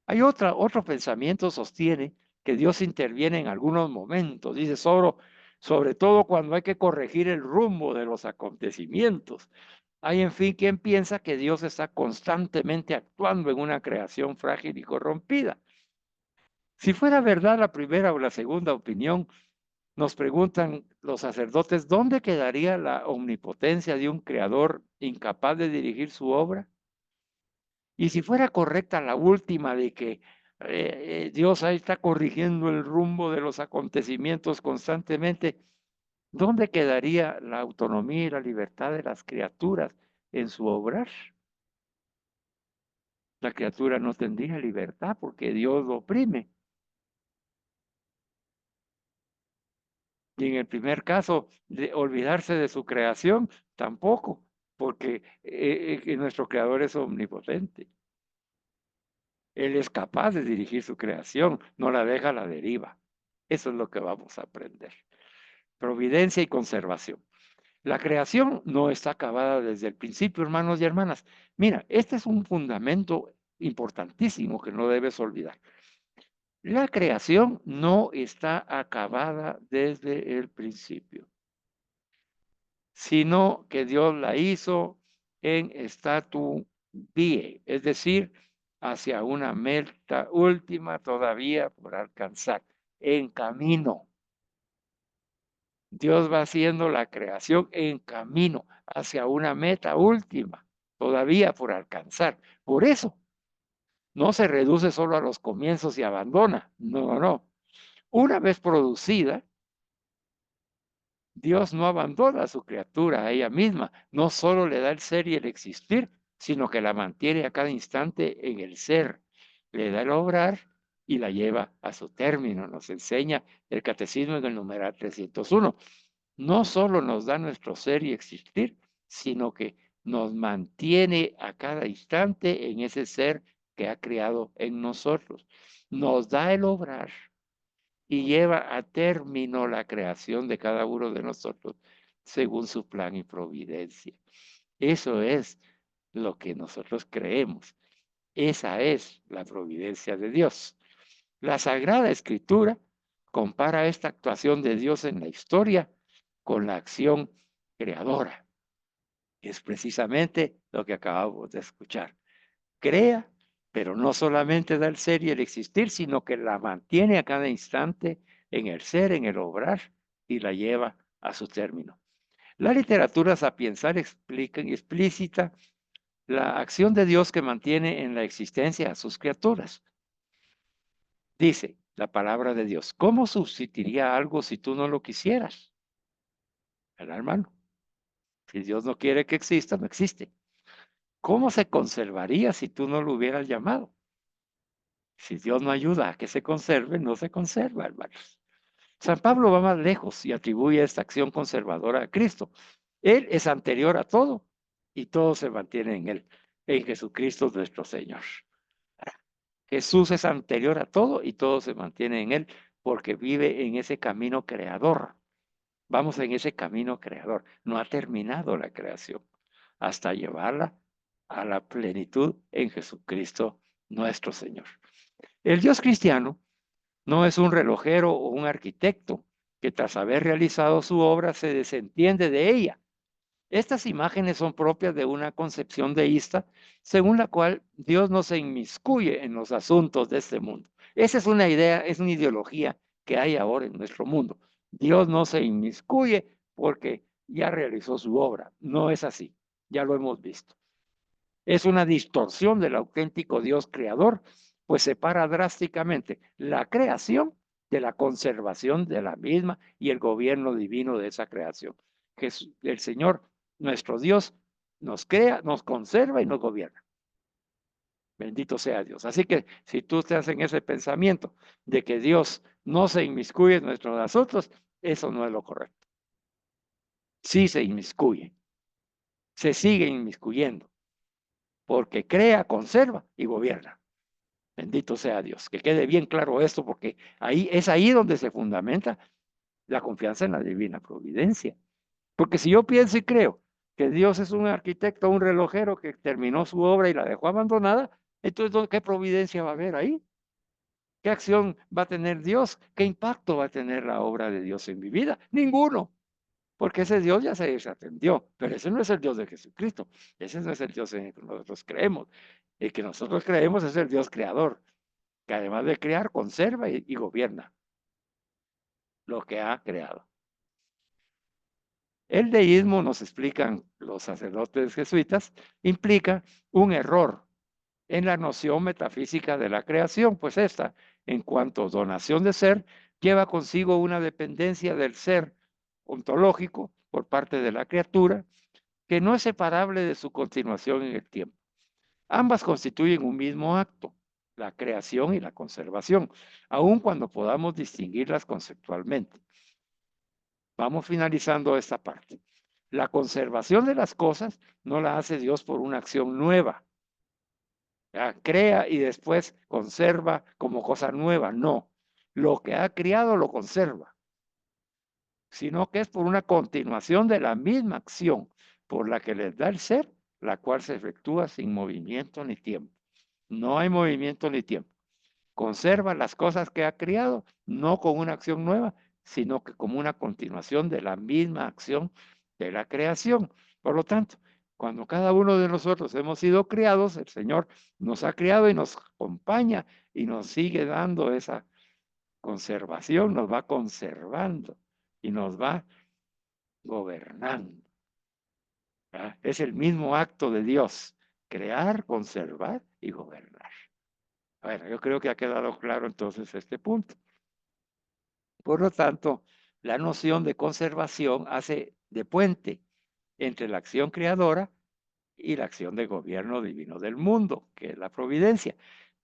Hay otro pensamiento sostiene que Dios interviene en algunos momentos, dice sobre todo cuando hay que corregir el rumbo de los acontecimientos. Hay, en fin, quien piensa que Dios está constantemente actuando en una creación frágil y corrompida. Si fuera verdad la primera o la segunda opinión, nos preguntan los sacerdotes, ¿dónde quedaría la omnipotencia de un creador incapaz de dirigir su obra? Y si fuera correcta la última de que Dios ahí está corrigiendo el rumbo de los acontecimientos constantemente, ¿dónde quedaría la autonomía y la libertad de las criaturas en su obrar? La criatura no tendría libertad porque Dios lo oprime. Y en el primer caso, de olvidarse de su creación, tampoco, porque nuestro creador es omnipotente. Él es capaz de dirigir su creación, no la deja a la deriva. Eso es lo que vamos a aprender. Providencia y conservación. La creación no está acabada desde el principio, hermanos y hermanas. Mira, este es un fundamento importantísimo que no debes olvidar. La creación no está acabada desde el principio, sino que Dios la hizo en statu die, es decir, hacia una meta última todavía por alcanzar, en camino. Dios va haciendo la creación en camino hacia una meta última todavía por alcanzar. Por eso no se reduce solo a los comienzos y abandona. No, no. Una vez producida, Dios no abandona a su criatura, a ella misma. No solo le da el ser y el existir, sino que la mantiene a cada instante en el ser. Le da el obrar y la lleva a su término. Nos enseña el catecismo en el numeral 301. No solo nos da nuestro ser y existir, sino que nos mantiene a cada instante en ese ser que ha creado en nosotros. Nos da el obrar y lleva a término la creación de cada uno de nosotros según su plan y providencia. Eso es lo que nosotros creemos. Esa es la providencia de Dios. La Sagrada Escritura compara esta actuación de Dios en la historia con la acción creadora. Es precisamente lo que acabamos de escuchar. Crea, pero no solamente da el ser y el existir, sino que la mantiene a cada instante en el ser, en el obrar y la lleva a su término. La literatura sapiensal explica explícita la acción de Dios que mantiene en la existencia a sus criaturas. Dice la palabra de Dios, ¿cómo subsistiría algo si tú no lo quisieras? ¿Verdad, hermano? Si Dios no quiere que exista, no existe. ¿Cómo se conservaría si tú no lo hubieras llamado? Si Dios no ayuda a que se conserve, no se conserva, hermanos. San Pablo va más lejos y atribuye esta acción conservadora a Cristo. Él es anterior a todo y todo se mantiene en Jesucristo nuestro Señor. Jesús es anterior a todo y todo se mantiene en Él porque vive en ese camino creador. Vamos en ese camino creador. No ha terminado la creación hasta llevarla a la plenitud en Jesucristo nuestro Señor. El Dios cristiano no es un relojero o un arquitecto que tras haber realizado su obra se desentiende de ella. Estas imágenes son propias de una concepción deísta, según la cual Dios no se inmiscuye en los asuntos de este mundo. Esa es una idea, es una ideología que hay ahora en nuestro mundo. Dios no se inmiscuye porque ya realizó su obra. No es así, ya lo hemos visto. Es una distorsión del auténtico Dios creador, pues separa drásticamente la creación de la conservación de la misma y el gobierno divino de esa creación. Jesús, el Señor, nuestro Dios, nos crea, nos conserva y nos gobierna. Bendito sea Dios. Así que si tú estás en ese pensamiento de que Dios no se inmiscuye en nuestros asuntos, eso no es lo correcto. Sí se inmiscuye, se sigue inmiscuyendo, porque crea, conserva y gobierna. Bendito sea Dios. Que quede bien claro esto, porque ahí es ahí donde se fundamenta la confianza en la divina providencia. Porque si yo pienso y creo que Dios es un arquitecto, un relojero que terminó su obra y la dejó abandonada, entonces, ¿qué providencia va a haber ahí? ¿Qué acción va a tener Dios? ¿Qué impacto va a tener la obra de Dios en mi vida? Ninguno, porque ese Dios ya se desatendió, pero ese no es el Dios de Jesucristo, ese no es el Dios en el que nosotros creemos. El que nosotros creemos es el Dios creador, que además de crear, conserva y gobierna lo que ha creado. El deísmo, nos explican los sacerdotes jesuitas, implica un error en la noción metafísica de la creación, pues esta, en cuanto donación de ser, lleva consigo una dependencia del ser ontológico por parte de la criatura, que no es separable de su continuación en el tiempo. Ambas constituyen un mismo acto, la creación y la conservación, aun cuando podamos distinguirlas conceptualmente. Vamos finalizando esta parte. La conservación de las cosas no la hace Dios por una acción nueva. Crea y después conserva como cosa nueva. No. Lo que ha creado lo conserva, sino que es por una continuación de la misma acción por la que les da el ser, la cual se efectúa sin movimiento ni tiempo. No hay movimiento ni tiempo. Conserva las cosas que ha creado, no con una acción nueva, sino que como una continuación de la misma acción de la creación. Por lo tanto, cuando cada uno de nosotros hemos sido creados, el Señor nos ha creado y nos acompaña y nos sigue dando esa conservación, nos va conservando y nos va gobernando. ¿Verdad? Es el mismo acto de Dios, crear, conservar y gobernar. Bueno, yo creo que ha quedado claro entonces este punto. Por lo tanto, la noción de conservación hace de puente entre la acción creadora y la acción de gobierno divino del mundo, que es la providencia.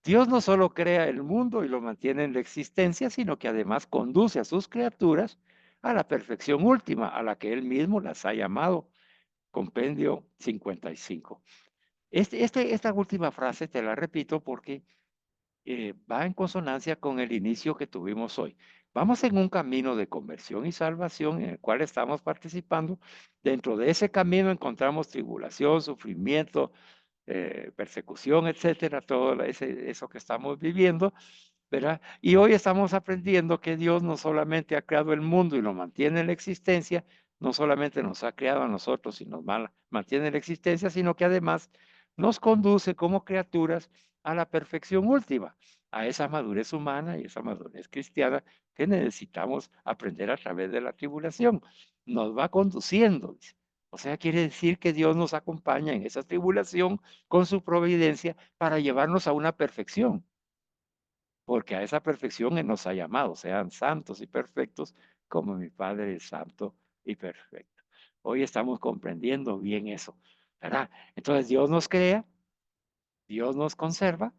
Dios no solo crea el mundo y lo mantiene en la existencia, sino que además conduce a sus criaturas a la perfección última, a la que Él mismo las ha llamado. Compendio 55. Esta última frase te la repito porque va en consonancia con el inicio que tuvimos hoy. Vamos en un camino de conversión y salvación en el cual estamos participando. Dentro de ese camino encontramos tribulación, sufrimiento, persecución, etcétera, todo eso que estamos viviendo, ¿verdad? Y hoy estamos aprendiendo que Dios no solamente ha creado el mundo y lo mantiene en la existencia, no solamente nos ha creado a nosotros y nos mantiene en la existencia, sino que además nos conduce como criaturas a la perfección última, a esa madurez humana y esa madurez cristiana que necesitamos aprender a través de la tribulación. Nos va conduciendo, dice. O sea, quiere decir que Dios nos acompaña en esa tribulación con su providencia para llevarnos a una perfección, porque a esa perfección Él nos ha llamado, sean santos y perfectos como mi Padre es santo y perfecto. Hoy estamos comprendiendo bien eso, ¿verdad? Entonces Dios nos crea, Dios nos conserva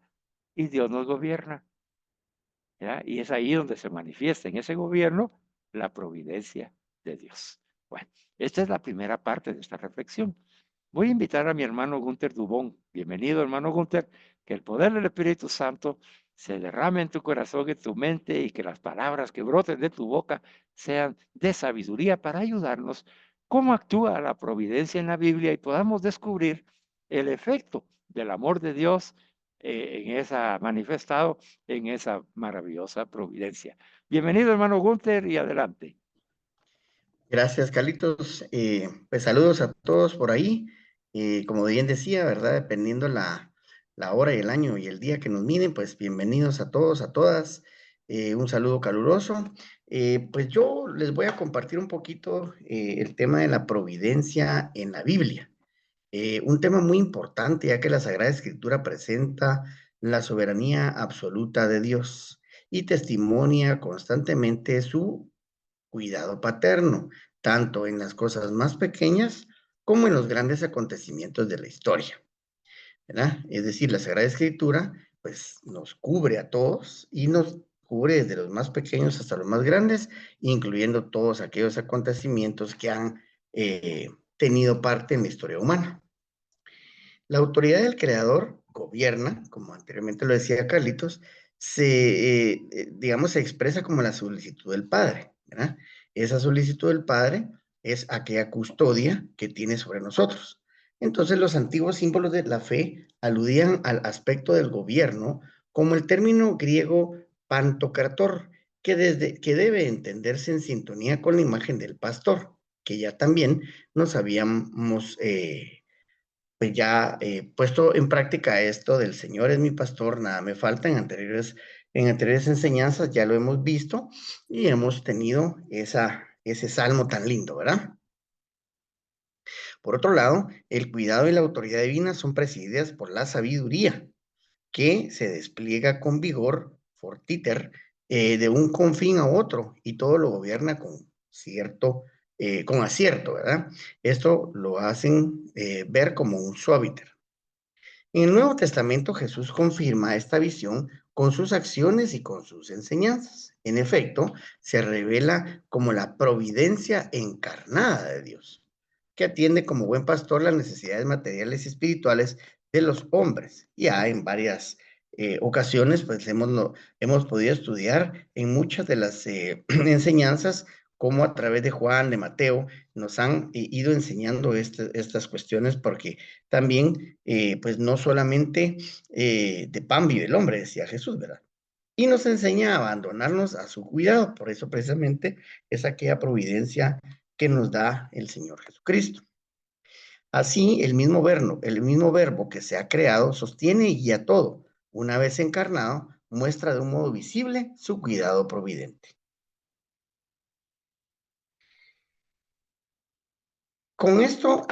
y Dios nos gobierna, ¿verdad? Y es ahí donde se manifiesta en ese gobierno la providencia de Dios. Bueno, esta es la primera parte de esta reflexión. Voy a invitar a mi hermano Gunther Dubón. Bienvenido, hermano Gunther. Que el poder del Espíritu Santo se derrame en tu corazón, en tu mente y que las palabras que broten de tu boca sean de sabiduría para ayudarnos cómo actúa la providencia en la Biblia y podamos descubrir el efecto del amor de Dios en esa manifestado en esa maravillosa providencia. Bienvenido, hermano Gunther, y adelante. Gracias, Carlitos. Pues saludos a todos por ahí. Como bien decía, ¿verdad? Dependiendo la hora y el año y el día que nos miren, pues bienvenidos a todos, a todas. Un saludo caluroso. Pues yo les voy a compartir un poquito el tema de la providencia en la Biblia. Un tema muy importante, ya que la Sagrada Escritura presenta la soberanía absoluta de Dios y testimonia constantemente su cuidado paterno, tanto en las cosas más pequeñas como en los grandes acontecimientos de la historia, ¿verdad? Es decir, la Sagrada Escritura, pues, nos cubre a todos y nos cubre desde los más pequeños hasta los más grandes, incluyendo todos aquellos acontecimientos que han tenido parte en la historia humana. La autoridad del creador gobierna, como anteriormente lo decía Carlitos, digamos, se expresa como la solicitud del Padre, ¿verdad? Esa solicitud del Padre es aquella custodia que tiene sobre nosotros. Entonces, los antiguos símbolos de la fe aludían al aspecto del gobierno como el término griego pantocrator, que debe entenderse en sintonía con la imagen del pastor, que ya también nos habíamos pues ya puesto en práctica esto del Señor es mi pastor, nada me falta. En anteriores enseñanzas ya lo hemos visto y hemos tenido ese salmo tan lindo, ¿verdad? Por otro lado, el cuidado y la autoridad divina son presididas por la sabiduría, que se despliega con vigor, fortiter, de un confín a otro, y todo lo gobierna con acierto, ¿verdad? Esto lo hacen ver como un suaviter. En el Nuevo Testamento Jesús confirma esta visión con sus acciones y con sus enseñanzas. En efecto, se revela como la providencia encarnada de Dios, que atiende como buen pastor las necesidades materiales y espirituales de los hombres. Ya en varias ocasiones, pues hemos podido estudiar en muchas de las enseñanzas cómo a través de Juan, de Mateo, nos han ido enseñando estas cuestiones, porque también, pues no solamente de pan vive el hombre, decía Jesús, ¿verdad? Y nos enseña a abandonarnos a su cuidado. Por eso precisamente es aquella providencia que nos da el Señor Jesucristo. Así, el mismo verbo que se ha creado sostiene y guía todo. Una vez encarnado, muestra de un modo visible su cuidado providente. Con esto,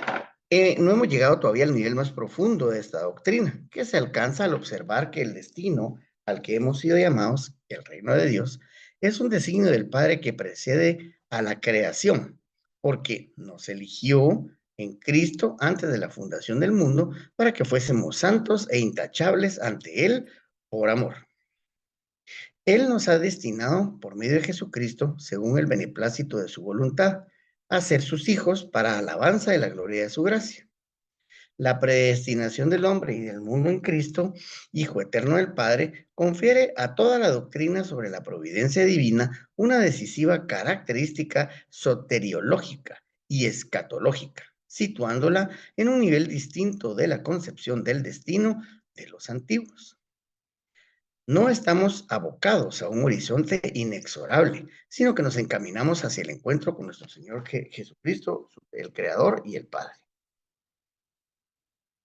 no hemos llegado todavía al nivel más profundo de esta doctrina, que se alcanza al observar que el destino al que hemos sido llamados, el reino de Dios, es un designio del Padre que precede a la creación, porque nos eligió en Cristo antes de la fundación del mundo para que fuésemos santos e intachables ante Él por amor. Él nos ha destinado, por medio de Jesucristo, según el beneplácito de su voluntad, a ser sus hijos para alabanza de la gloria de su gracia. La predestinación del hombre y del mundo en Cristo, Hijo eterno del Padre, confiere a toda la doctrina sobre la providencia divina una decisiva característica soteriológica y escatológica, situándola en un nivel distinto de la concepción del destino de los antiguos. No estamos abocados a un horizonte inexorable, sino que nos encaminamos hacia el encuentro con nuestro Señor Jesucristo, el Creador y el Padre.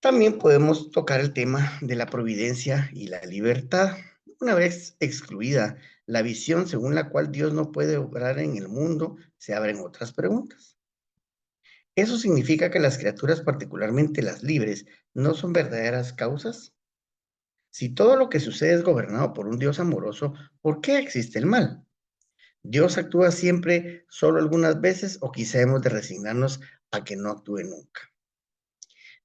También podemos tocar el tema de la providencia y la libertad. Una vez excluida la visión según la cual Dios no puede obrar en el mundo, se abren otras preguntas. ¿Eso significa que las criaturas, particularmente las libres, no son verdaderas causas? Si todo lo que sucede es gobernado por un Dios amoroso, ¿por qué existe el mal? ¿Dios actúa siempre, solo algunas veces, o quizá hemos de resignarnos a que no actúe nunca?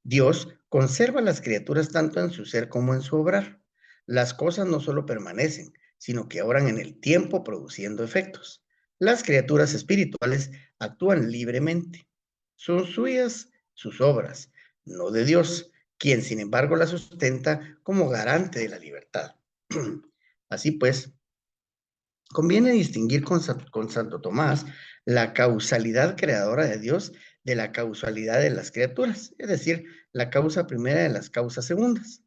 Dios conserva las criaturas tanto en su ser como en su obrar. Las cosas no solo permanecen, sino que obran en el tiempo produciendo efectos. Las criaturas espirituales actúan libremente. Son suyas sus obras, no de Dios, quien sin embargo las sustenta como garante de la libertad. Así pues, conviene distinguir con Santo Tomás la causalidad creadora de Dios de la causalidad de las criaturas, es decir, la causa primera de las causas segundas.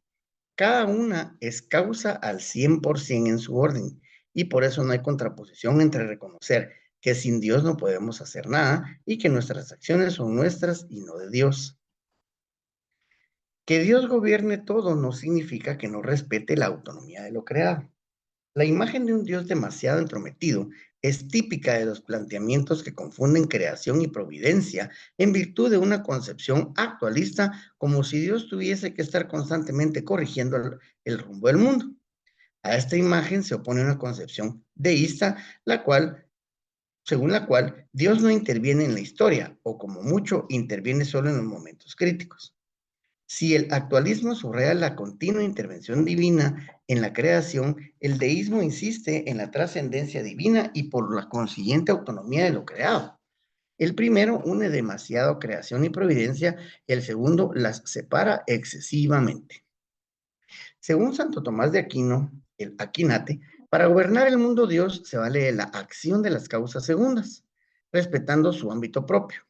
Cada una es causa al 100% en su orden, y por eso no hay contraposición entre reconocer que sin Dios no podemos hacer nada y que nuestras acciones son nuestras y no de Dios. Que Dios gobierne todo no significa que no respete la autonomía de lo creado. La imagen de un Dios demasiado entrometido es típica de los planteamientos que confunden creación y providencia en virtud de una concepción actualista, como si Dios tuviese que estar constantemente corrigiendo el rumbo del mundo. A esta imagen se opone una concepción deísta, según la cual Dios no interviene en la historia, o como mucho interviene solo en los momentos críticos. Si el actualismo subraya la continua intervención divina en la creación, el deísmo insiste en la trascendencia divina y por la consiguiente autonomía de lo creado. El primero une demasiado creación y providencia, el segundo las separa excesivamente. Según Santo Tomás de Aquino, el Aquinate, para gobernar el mundo Dios se vale de la acción de las causas segundas, respetando su ámbito propio.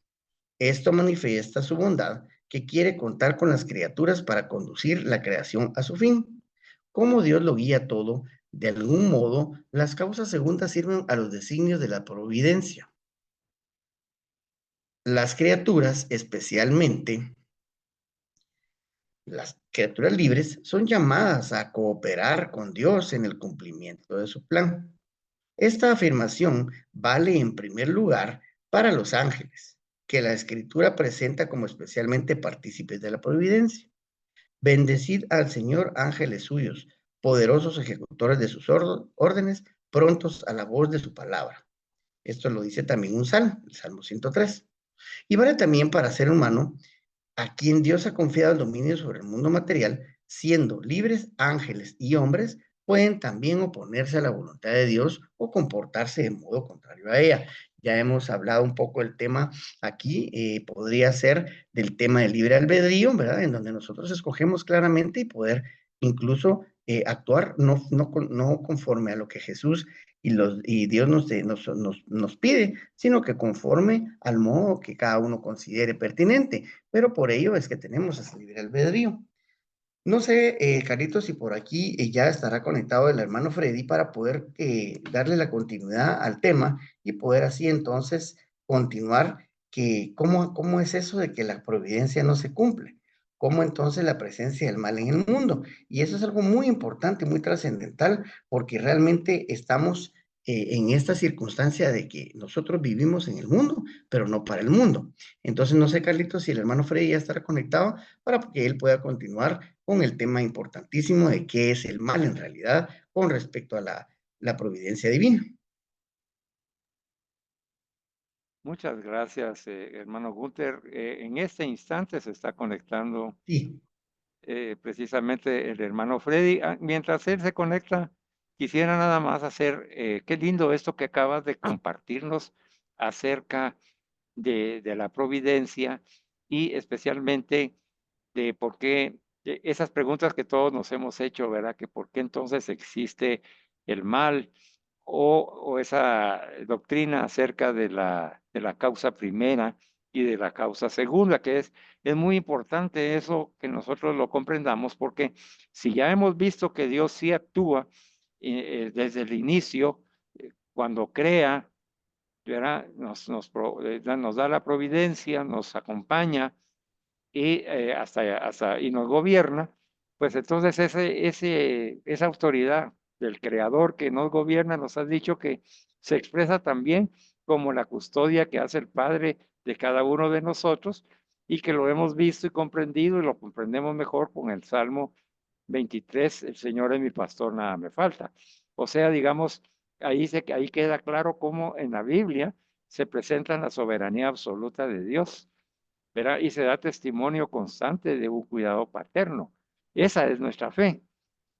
Esto manifiesta su bondad, que quiere contar con las criaturas para conducir la creación a su fin. Como Dios lo guía todo, de algún modo, las causas segundas sirven a los designios de la providencia. Las criaturas, especialmente las criaturas libres, son llamadas a cooperar con Dios en el cumplimiento de su plan. Esta afirmación vale en primer lugar para los ángeles, que la Escritura presenta como especialmente partícipes de la providencia. Bendecid al Señor, ángeles suyos, poderosos ejecutores de sus órdenes, prontos a la voz de su palabra. Esto lo dice también un salmo, el Salmo 103. Y vale también para ser humano, a quien Dios ha confiado el dominio sobre el mundo material, siendo libres ángeles y hombres, pueden también oponerse a la voluntad de Dios o comportarse de modo contrario a ella. Ya hemos hablado un poco del tema aquí, podría ser del tema del libre albedrío, ¿verdad? En donde nosotros escogemos claramente y poder incluso actuar no conforme a lo que Jesús y Dios nos pide, sino que conforme al modo que cada uno considere pertinente. Pero por ello es que tenemos ese libre albedrío. No sé, Carlitos, si por aquí ya estará conectado el hermano Freddy para poder darle la continuidad al tema y poder así entonces continuar que cómo es eso de que la providencia no se cumple, cómo entonces la presencia del mal en el mundo. Y eso es algo muy importante, muy trascendental, porque realmente estamos en esta circunstancia de que nosotros vivimos en el mundo, pero no para el mundo. Entonces, no sé, Carlitos, si el hermano Freddy ya estará conectado para que él pueda continuar con el tema importantísimo de qué es el mal en realidad con respecto a la providencia divina. Muchas gracias, hermano Gunther. En este instante se está conectando Sí, precisamente el hermano Freddy. Mientras él se conecta, quisiera nada más hacer, qué lindo esto que acabas de compartirnos acerca de la providencia y especialmente de por qué esas preguntas que todos nos hemos hecho, ¿verdad? Que por qué entonces existe el mal o esa doctrina acerca de la causa primera y de la causa segunda, que es muy importante eso que nosotros lo comprendamos, porque si ya hemos visto que Dios sí actúa desde el inicio, cuando crea, ¿verdad? Nos da la providencia, nos acompaña y y nos gobierna, pues entonces esa autoridad del creador que nos gobierna nos ha dicho que se expresa también como la custodia que hace el Padre de cada uno de nosotros y que lo hemos visto y comprendido y lo comprendemos mejor con el Salmo 23, el Señor es mi pastor, nada me falta. O sea, digamos, ahí queda claro cómo en la Biblia se presenta la soberanía absoluta de Dios, ¿verdad? Y se da testimonio constante de un cuidado paterno. Esa es nuestra fe.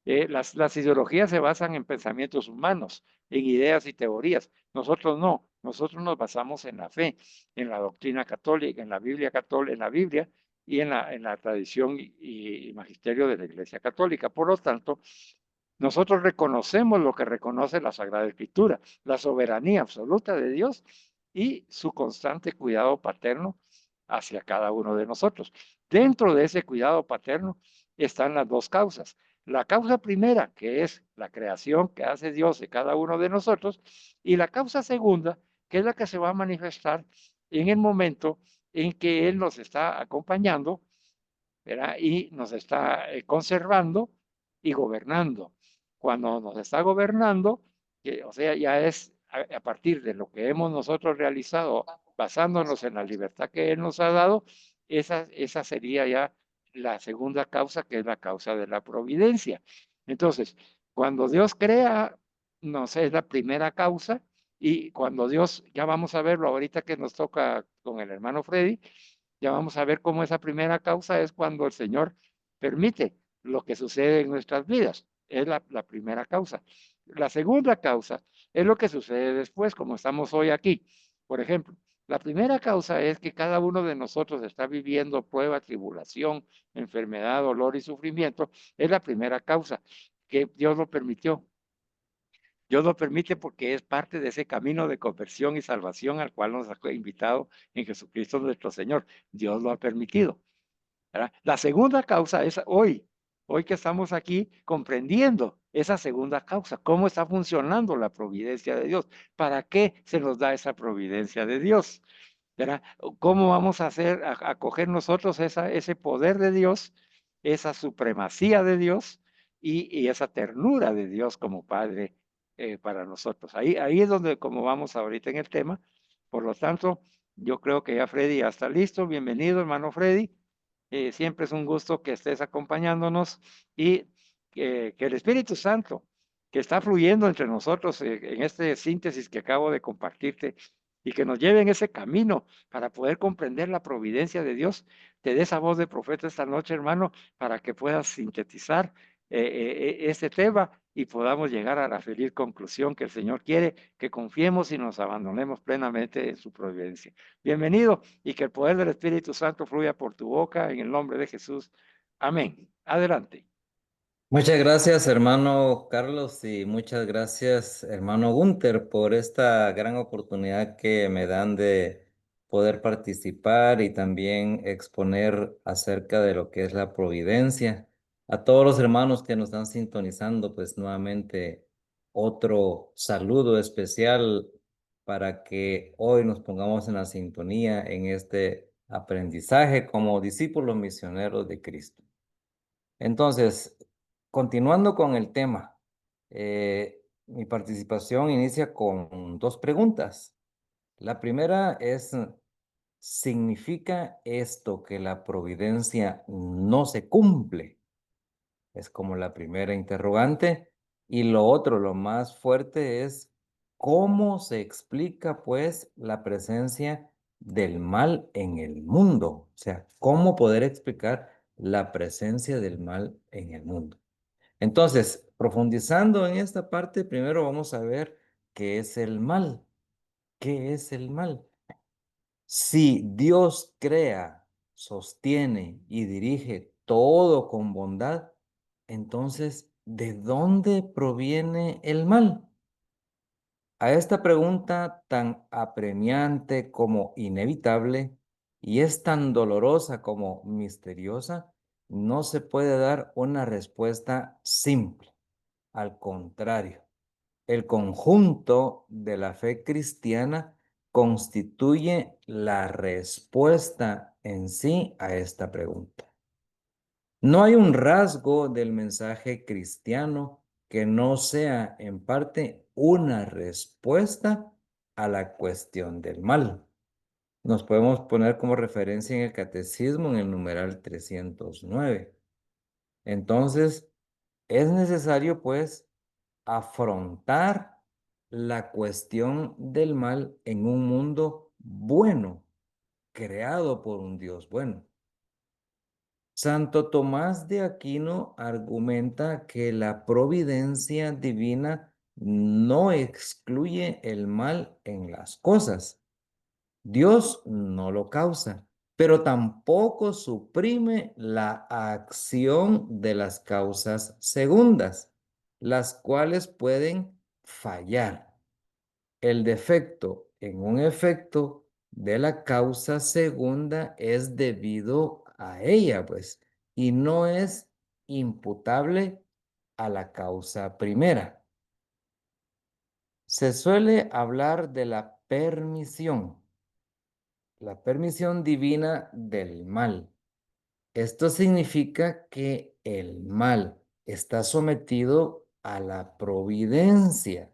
Las ideologías se basan en pensamientos humanos, en ideas y teorías. Nosotros no. Nosotros nos basamos en la fe, en la doctrina católica, en la Biblia católica, en la Biblia y en la tradición y magisterio de la Iglesia Católica. Por lo tanto, nosotros reconocemos lo que reconoce la Sagrada Escritura, la soberanía absoluta de Dios y su constante cuidado paterno hacia cada uno de nosotros. Dentro de ese cuidado paterno están las dos causas. La causa primera, que es la creación que hace Dios de cada uno de nosotros, y la causa segunda, que es la que se va a manifestar en el momento en que Él nos está acompañando, ¿verdad? Y nos está conservando y gobernando. Cuando nos está gobernando, o sea, ya es a partir de lo que hemos nosotros realizado, basándonos en la libertad que Él nos ha dado, esa sería ya la segunda causa, que es la causa de la providencia. Entonces, cuando Dios crea, nos es la primera causa, y cuando Dios, ya vamos a verlo ahorita que nos toca con el hermano Freddy, ya vamos a ver cómo esa primera causa es cuando el Señor permite lo que sucede en nuestras vidas. Es la primera causa. La segunda causa es lo que sucede después, como estamos hoy aquí. Por ejemplo, la primera causa es que cada uno de nosotros está viviendo prueba, tribulación, enfermedad, dolor y sufrimiento. Es la primera causa que Dios lo permitió. Dios lo permite porque es parte de ese camino de conversión y salvación al cual nos ha invitado en Jesucristo nuestro Señor. Dios lo ha permitido, ¿verdad? La segunda causa es hoy que estamos aquí comprendiendo esa segunda causa, cómo está funcionando la providencia de Dios, para qué se nos da esa providencia de Dios, ¿verdad? ¿Cómo vamos a hacer, a coger nosotros ese poder de Dios, esa supremacía de Dios y esa ternura de Dios como Padre para nosotros? Ahí es donde, como vamos ahorita en el tema, por lo tanto, yo creo que ya Freddy ya está listo. Bienvenido, hermano Freddy. Siempre es un gusto que estés acompañándonos y que el Espíritu Santo, que está fluyendo entre nosotros en este síntesis que acabo de compartirte, y que nos lleve en ese camino para poder comprender la providencia de Dios, te dé esa voz de profeta esta noche, hermano, para que puedas sintetizar este tema y podamos llegar a la feliz conclusión que el Señor quiere, que confiemos y nos abandonemos plenamente en su providencia. Bienvenido y que el poder del Espíritu Santo fluya por tu boca en el nombre de Jesús. Amén. Adelante. Muchas gracias, hermano Carlos, y muchas gracias, hermano Gunther, por esta gran oportunidad que me dan de poder participar y también exponer acerca de lo que es la providencia. A todos los hermanos que nos están sintonizando, pues nuevamente otro saludo especial para que hoy nos pongamos en la sintonía en este aprendizaje como discípulos misioneros de Cristo. Entonces, continuando con el tema, mi participación inicia con dos preguntas. La primera es, ¿significa esto que la providencia no se cumple? Es como la primera interrogante. Y lo otro, lo más fuerte es, ¿cómo se explica pues la presencia del mal en el mundo? O sea, ¿cómo poder explicar la presencia del mal en el mundo? Entonces, profundizando en esta parte, primero vamos a ver qué es el mal. ¿Qué es el mal? Si Dios crea, sostiene y dirige todo con bondad, entonces, ¿de dónde proviene el mal? A esta pregunta tan apremiante como inevitable y es tan dolorosa como misteriosa, no se puede dar una respuesta simple. Al contrario, el conjunto de la fe cristiana constituye la respuesta en sí a esta pregunta. No hay un rasgo del mensaje cristiano que no sea en parte una respuesta a la cuestión del mal. Nos podemos poner como referencia en el catecismo en el numeral 309. Entonces, es necesario pues afrontar la cuestión del mal en un mundo bueno, creado por un Dios bueno. Santo Tomás de Aquino argumenta que la providencia divina no excluye el mal en las cosas. Dios no lo causa, pero tampoco suprime la acción de las causas segundas, las cuales pueden fallar. El defecto en un efecto de la causa segunda es debido a ella, pues, y no es imputable a la causa primera. Se suele hablar de la permisión divina del mal. Esto significa que el mal está sometido a la providencia.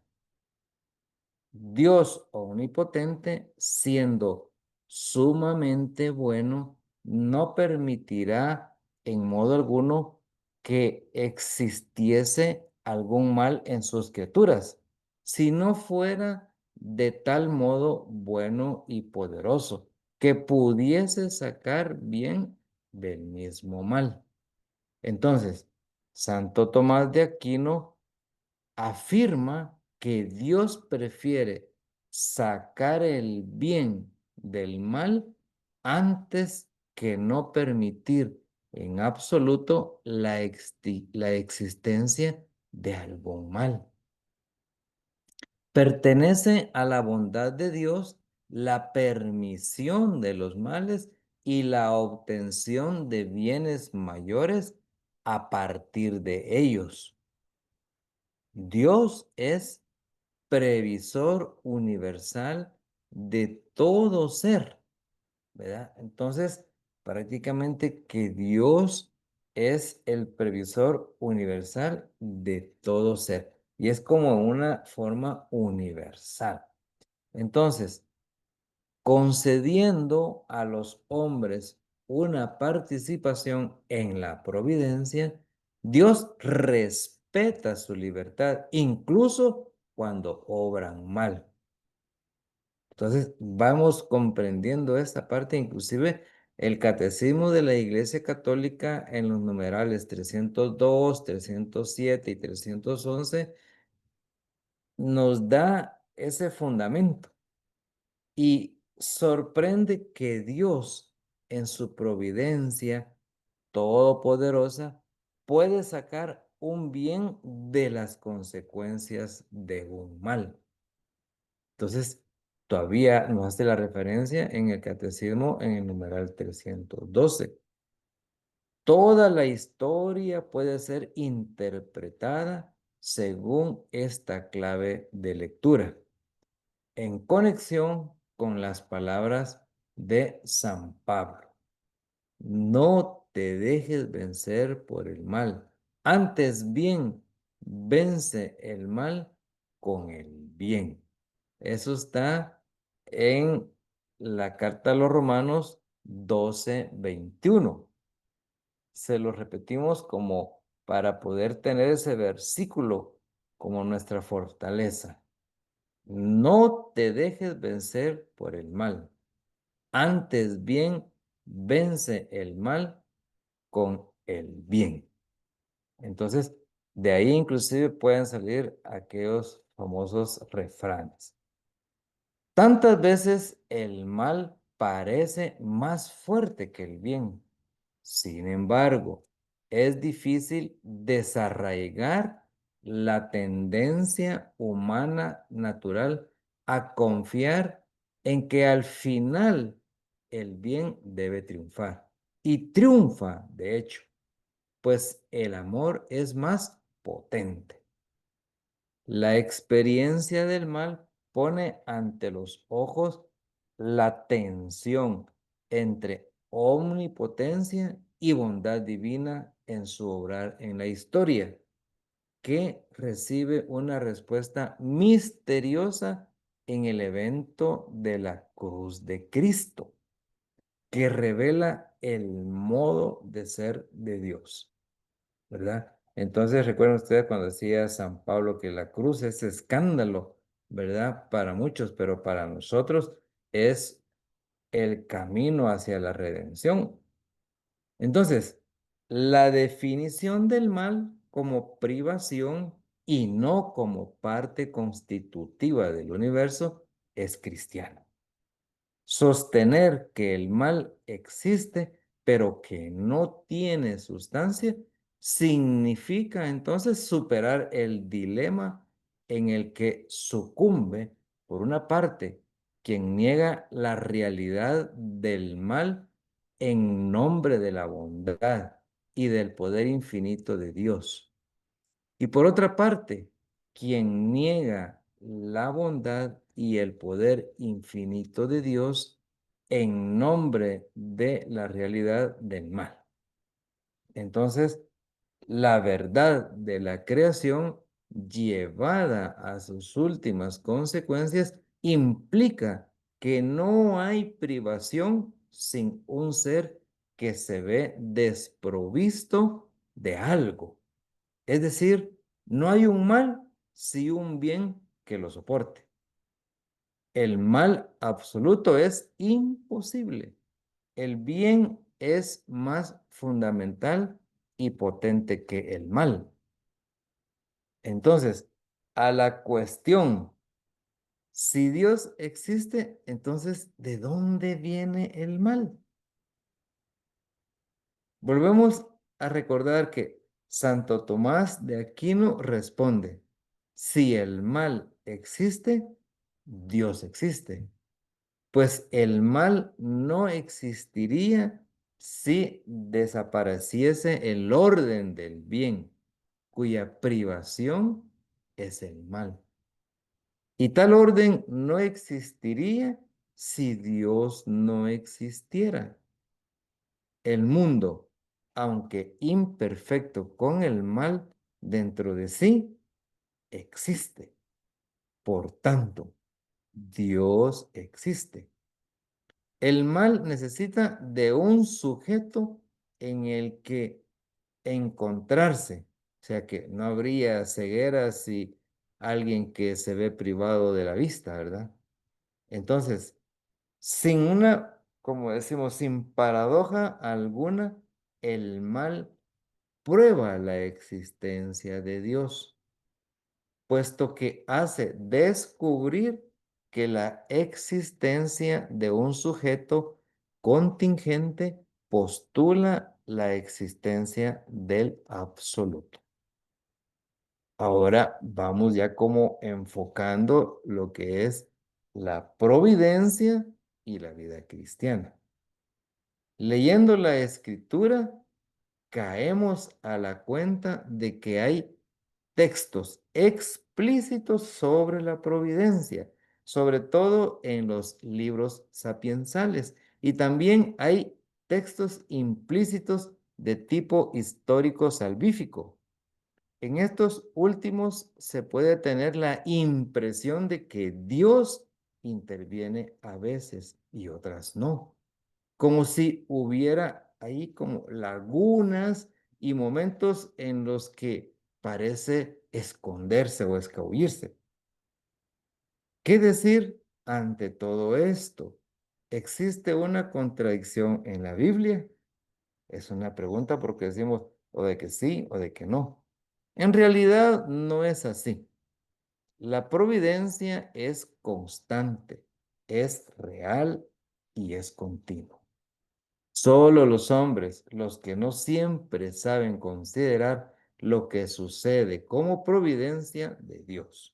Dios omnipotente, siendo sumamente bueno, no permitirá en modo alguno que existiese algún mal en sus criaturas, si no fuera de tal modo bueno y poderoso, que pudiese sacar bien del mismo mal. Entonces, Santo Tomás de Aquino afirma que Dios prefiere sacar el bien del mal antes que no permitir en absoluto la existencia de algún mal. Pertenece a la bondad de Dios la permisión de los males y la obtención de bienes mayores a partir de ellos. Dios es previsor universal de todo ser, ¿verdad? Entonces, prácticamente que Dios es el previsor universal de todo ser y es como una forma universal. Entonces, concediendo a los hombres una participación en la providencia, Dios respeta su libertad, incluso cuando obran mal. Entonces, vamos comprendiendo esta parte, inclusive el catecismo de la Iglesia Católica en los numerales 302, 307 y 311 nos da ese fundamento. Y sorprende que Dios, en su providencia todopoderosa, puede sacar un bien de las consecuencias de un mal. Entonces, todavía nos hace la referencia en el catecismo en el numeral 312. Toda la historia puede ser interpretada según esta clave de lectura, en conexión con las palabras de San Pablo. No te dejes vencer por el mal, antes bien, vence el mal con el bien. Eso está en la carta a los Romanos 12:21. Se lo repetimos como para poder tener ese versículo como nuestra fortaleza. No te dejes vencer por el mal. Antes bien, vence el mal con el bien. Entonces, de ahí inclusive pueden salir aquellos famosos refranes. Tantas veces el mal parece más fuerte que el bien. Sin embargo, es difícil desarraigar la tendencia humana natural a confiar en que al final el bien debe triunfar. Y triunfa, de hecho, pues el amor es más potente. La experiencia del mal pone ante los ojos la tensión entre omnipotencia y bondad divina en su obrar en la historia, que recibe una respuesta misteriosa en el evento de la cruz de Cristo, que revela el modo de ser de Dios, ¿verdad? Entonces, recuerden ustedes cuando decía San Pablo que la cruz es escándalo, ¿verdad? Para muchos, pero para nosotros es el camino hacia la redención. Entonces, la definición del mal como privación y no como parte constitutiva del universo es cristiana. Sostener que el mal existe, pero que no tiene sustancia, significa entonces superar el dilema en el que sucumbe, por una parte, quien niega la realidad del mal en nombre de la bondad y del poder infinito de Dios. Y por otra parte, quien niega la bondad y el poder infinito de Dios en nombre de la realidad del mal. Entonces, la verdad de la creación llevada a sus últimas consecuencias implica que no hay privación sin un ser que se ve desprovisto de algo. Es decir, no hay un mal sin un bien que lo soporte. El mal absoluto es imposible. El bien es más fundamental y potente que el mal. Entonces, a la cuestión, si Dios existe, entonces, ¿de dónde viene el mal? Volvemos a recordar que Santo Tomás de Aquino responde, si el mal existe, Dios existe, pues el mal no existiría si desapareciese el orden del bien, cuya privación es el mal. Y tal orden no existiría si Dios no existiera. El mundo, aunque imperfecto con el mal dentro de sí, existe. Por tanto, Dios existe. El mal necesita de un sujeto en el que encontrarse. O sea que no habría ceguera si alguien que se ve privado de la vista, ¿verdad? Entonces, sin una, como decimos, sin paradoja alguna, el mal prueba la existencia de Dios, puesto que hace descubrir que la existencia de un sujeto contingente postula la existencia del absoluto. Ahora vamos ya como enfocando lo que es la providencia y la vida cristiana. Leyendo la escritura, caemos a la cuenta de que hay textos explícitos sobre la providencia, sobre todo en los libros sapiensales. Y también hay textos implícitos de tipo histórico salvífico. En estos últimos se puede tener la impresión de que Dios interviene a veces y otras no, como si hubiera ahí como lagunas y momentos en los que parece esconderse o escabullirse. ¿Qué decir ante todo esto? ¿Existe una contradicción en la Biblia? Es una pregunta porque decimos o de que sí o de que no. En realidad no es así. La providencia es constante, es real y es continua. Solo los hombres, los que no siempre saben considerar lo que sucede como providencia de Dios.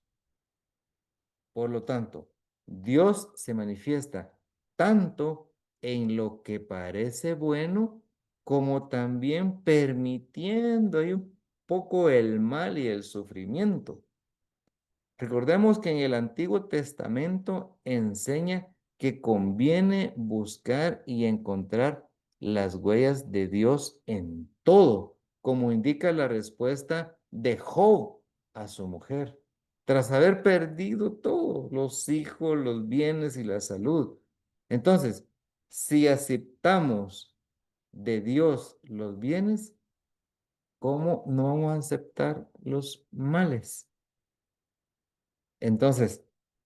Por lo tanto, Dios se manifiesta tanto en lo que parece bueno como también permitiendo ahí un poco el mal y el sufrimiento. Recordemos que en el Antiguo Testamento enseña que conviene buscar y encontrar las huellas de Dios en todo, como indica la respuesta de Job a su mujer, tras haber perdido todo, los hijos, los bienes y la salud. Entonces, si aceptamos de Dios los bienes, ¿cómo no vamos a aceptar los males? Entonces,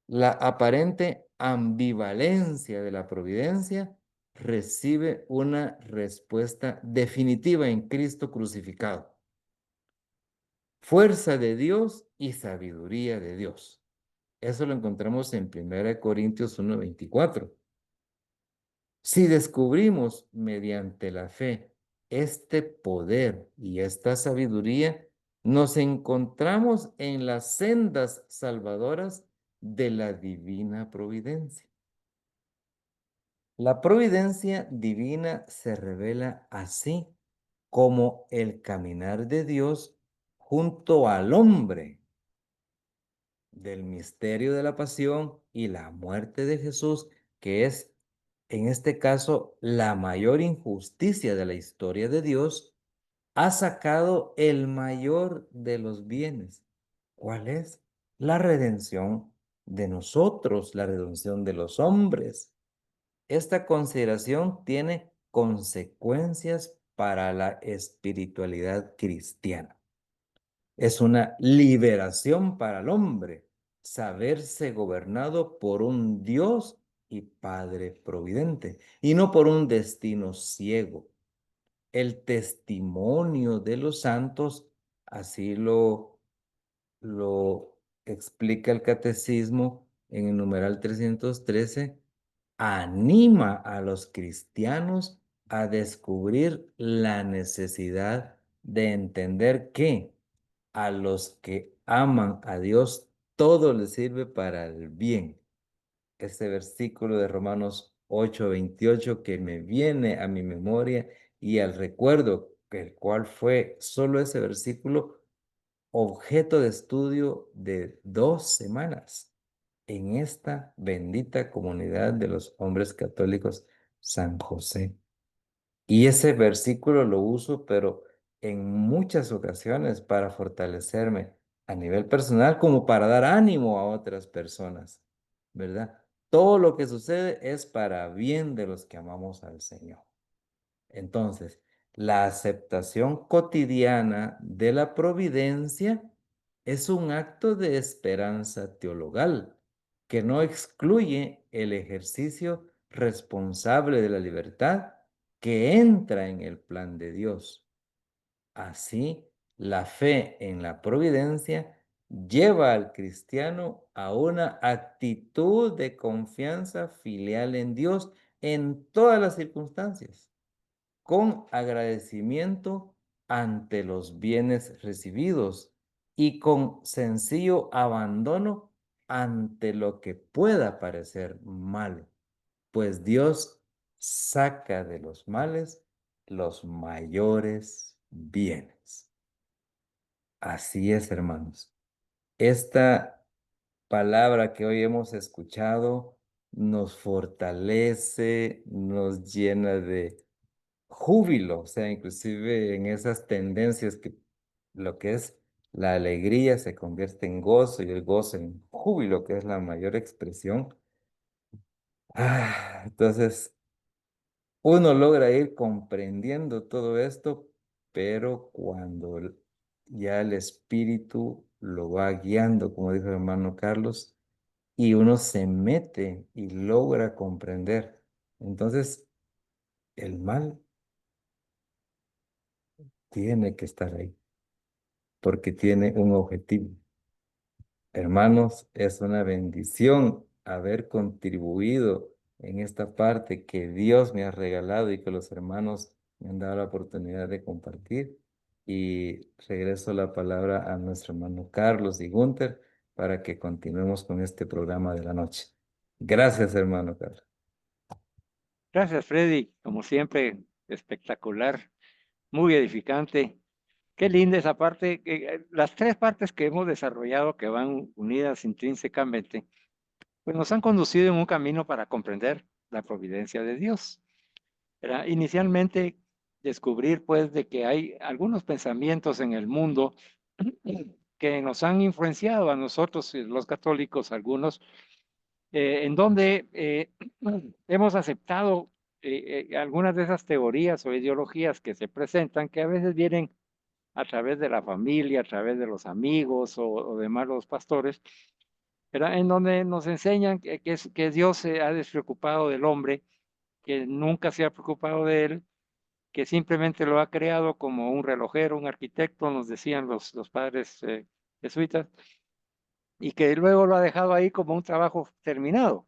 la aparente ambivalencia de la providencia recibe una respuesta definitiva en Cristo crucificado. Fuerza de Dios y sabiduría de Dios. Eso lo encontramos en 1 Corintios 1:24. Si descubrimos mediante la fe este poder y esta sabiduría, nos encontramos en las sendas salvadoras de la divina providencia. La providencia divina se revela así como el caminar de Dios junto al hombre del misterio de la pasión y la muerte de Jesús, que es en este caso la mayor injusticia de la historia de Dios, ha sacado el mayor de los bienes. ¿Cuál es? La redención de nosotros, la redención de los hombres. Esta consideración tiene consecuencias para la espiritualidad cristiana. Es una liberación para el hombre, saberse gobernado por un Dios y Padre providente, y no por un destino ciego. El testimonio de los santos, así lo explica el catecismo en el numeral 313, anima a los cristianos a descubrir la necesidad de entender que a los que aman a Dios todo les sirve para el bien. Este versículo de Romanos 8:28 que me viene a mi memoria y al recuerdo, el cual fue solo ese versículo objeto de estudio de 2 semanas en esta bendita comunidad de los hombres católicos San José. Y ese versículo lo uso, pero en muchas ocasiones para fortalecerme a nivel personal como para dar ánimo a otras personas, ¿verdad? Todo lo que sucede es para bien de los que amamos al Señor. Entonces, la aceptación cotidiana de la providencia es un acto de esperanza teologal que no excluye el ejercicio responsable de la libertad que entra en el plan de Dios. Así, la fe en la providencia lleva al cristiano a una actitud de confianza filial en Dios en todas las circunstancias, con agradecimiento ante los bienes recibidos y con sencillo abandono ante lo que pueda parecer malo, pues Dios saca de los males los mayores bienes. Así es, hermanos. Esta palabra que hoy hemos escuchado nos fortalece, nos llena de júbilo, o sea, inclusive en esas tendencias que lo que es la alegría se convierte en gozo y el gozo en júbilo, que es la mayor expresión. Entonces, uno logra ir comprendiendo todo esto, pero cuando ya el espíritu lo va guiando, como dijo el hermano Carlos, y uno se mete y logra comprender, entonces el mal tiene que estar ahí, porque tiene un objetivo. Hermanos, es una bendición haber contribuido en esta parte que Dios me ha regalado y que los hermanos me han dado la oportunidad de compartir. Y regreso la palabra a nuestro hermano Carlos y Gunther para que continuemos con este programa de la noche. Gracias, hermano Carlos. Gracias, Freddy. Como siempre, espectacular, muy edificante. Qué linda esa parte. Las tres partes que hemos desarrollado que van unidas intrínsecamente, pues nos han conducido en un camino para comprender la providencia de Dios. Era inicialmente descubrir pues de que hay algunos pensamientos en el mundo que nos han influenciado a nosotros, los católicos, algunos, en donde hemos aceptado algunas de esas teorías o ideologías que se presentan, que a veces vienen a través de la familia, a través de los amigos o de malos pastores, ¿verdad? En donde nos enseñan que Dios se ha despreocupado del hombre, que nunca se ha preocupado de él, que simplemente lo ha creado como un relojero, un arquitecto, nos decían los padres jesuitas, y que luego lo ha dejado ahí como un trabajo terminado,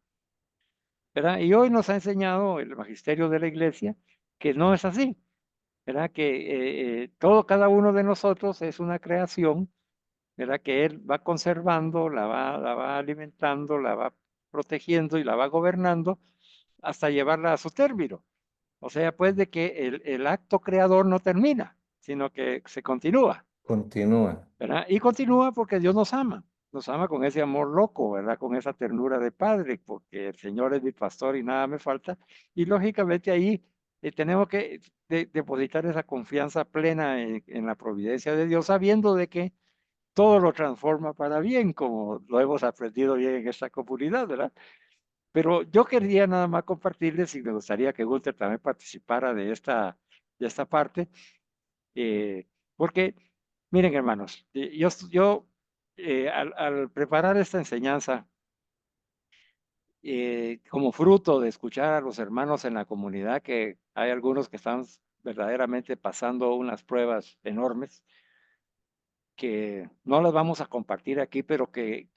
¿verdad? Y hoy nos ha enseñado el magisterio de la iglesia que no es así, ¿verdad? Que cada uno de nosotros es una creación, ¿verdad? Que Él va conservando, la va alimentando, la va protegiendo y la va gobernando hasta llevarla a su término. O sea, pues de que el acto creador no termina, sino que se continúa, Continúa. ¿verdad? Y continúa porque Dios nos ama con ese amor loco, ¿verdad? Con esa ternura de padre, porque el Señor es mi pastor y nada me falta. Y lógicamente ahí tenemos que depositar esa confianza plena en la providencia de Dios, sabiendo de que todo lo transforma para bien, como lo hemos aprendido bien en esta comunidad, ¿verdad? Pero yo quería nada más compartirles y me gustaría que Gunther también participara de esta parte, porque, miren hermanos, al preparar esta enseñanza, como fruto de escuchar a los hermanos en la comunidad, que hay algunos que están verdaderamente pasando unas pruebas enormes, que no las vamos a compartir aquí, pero que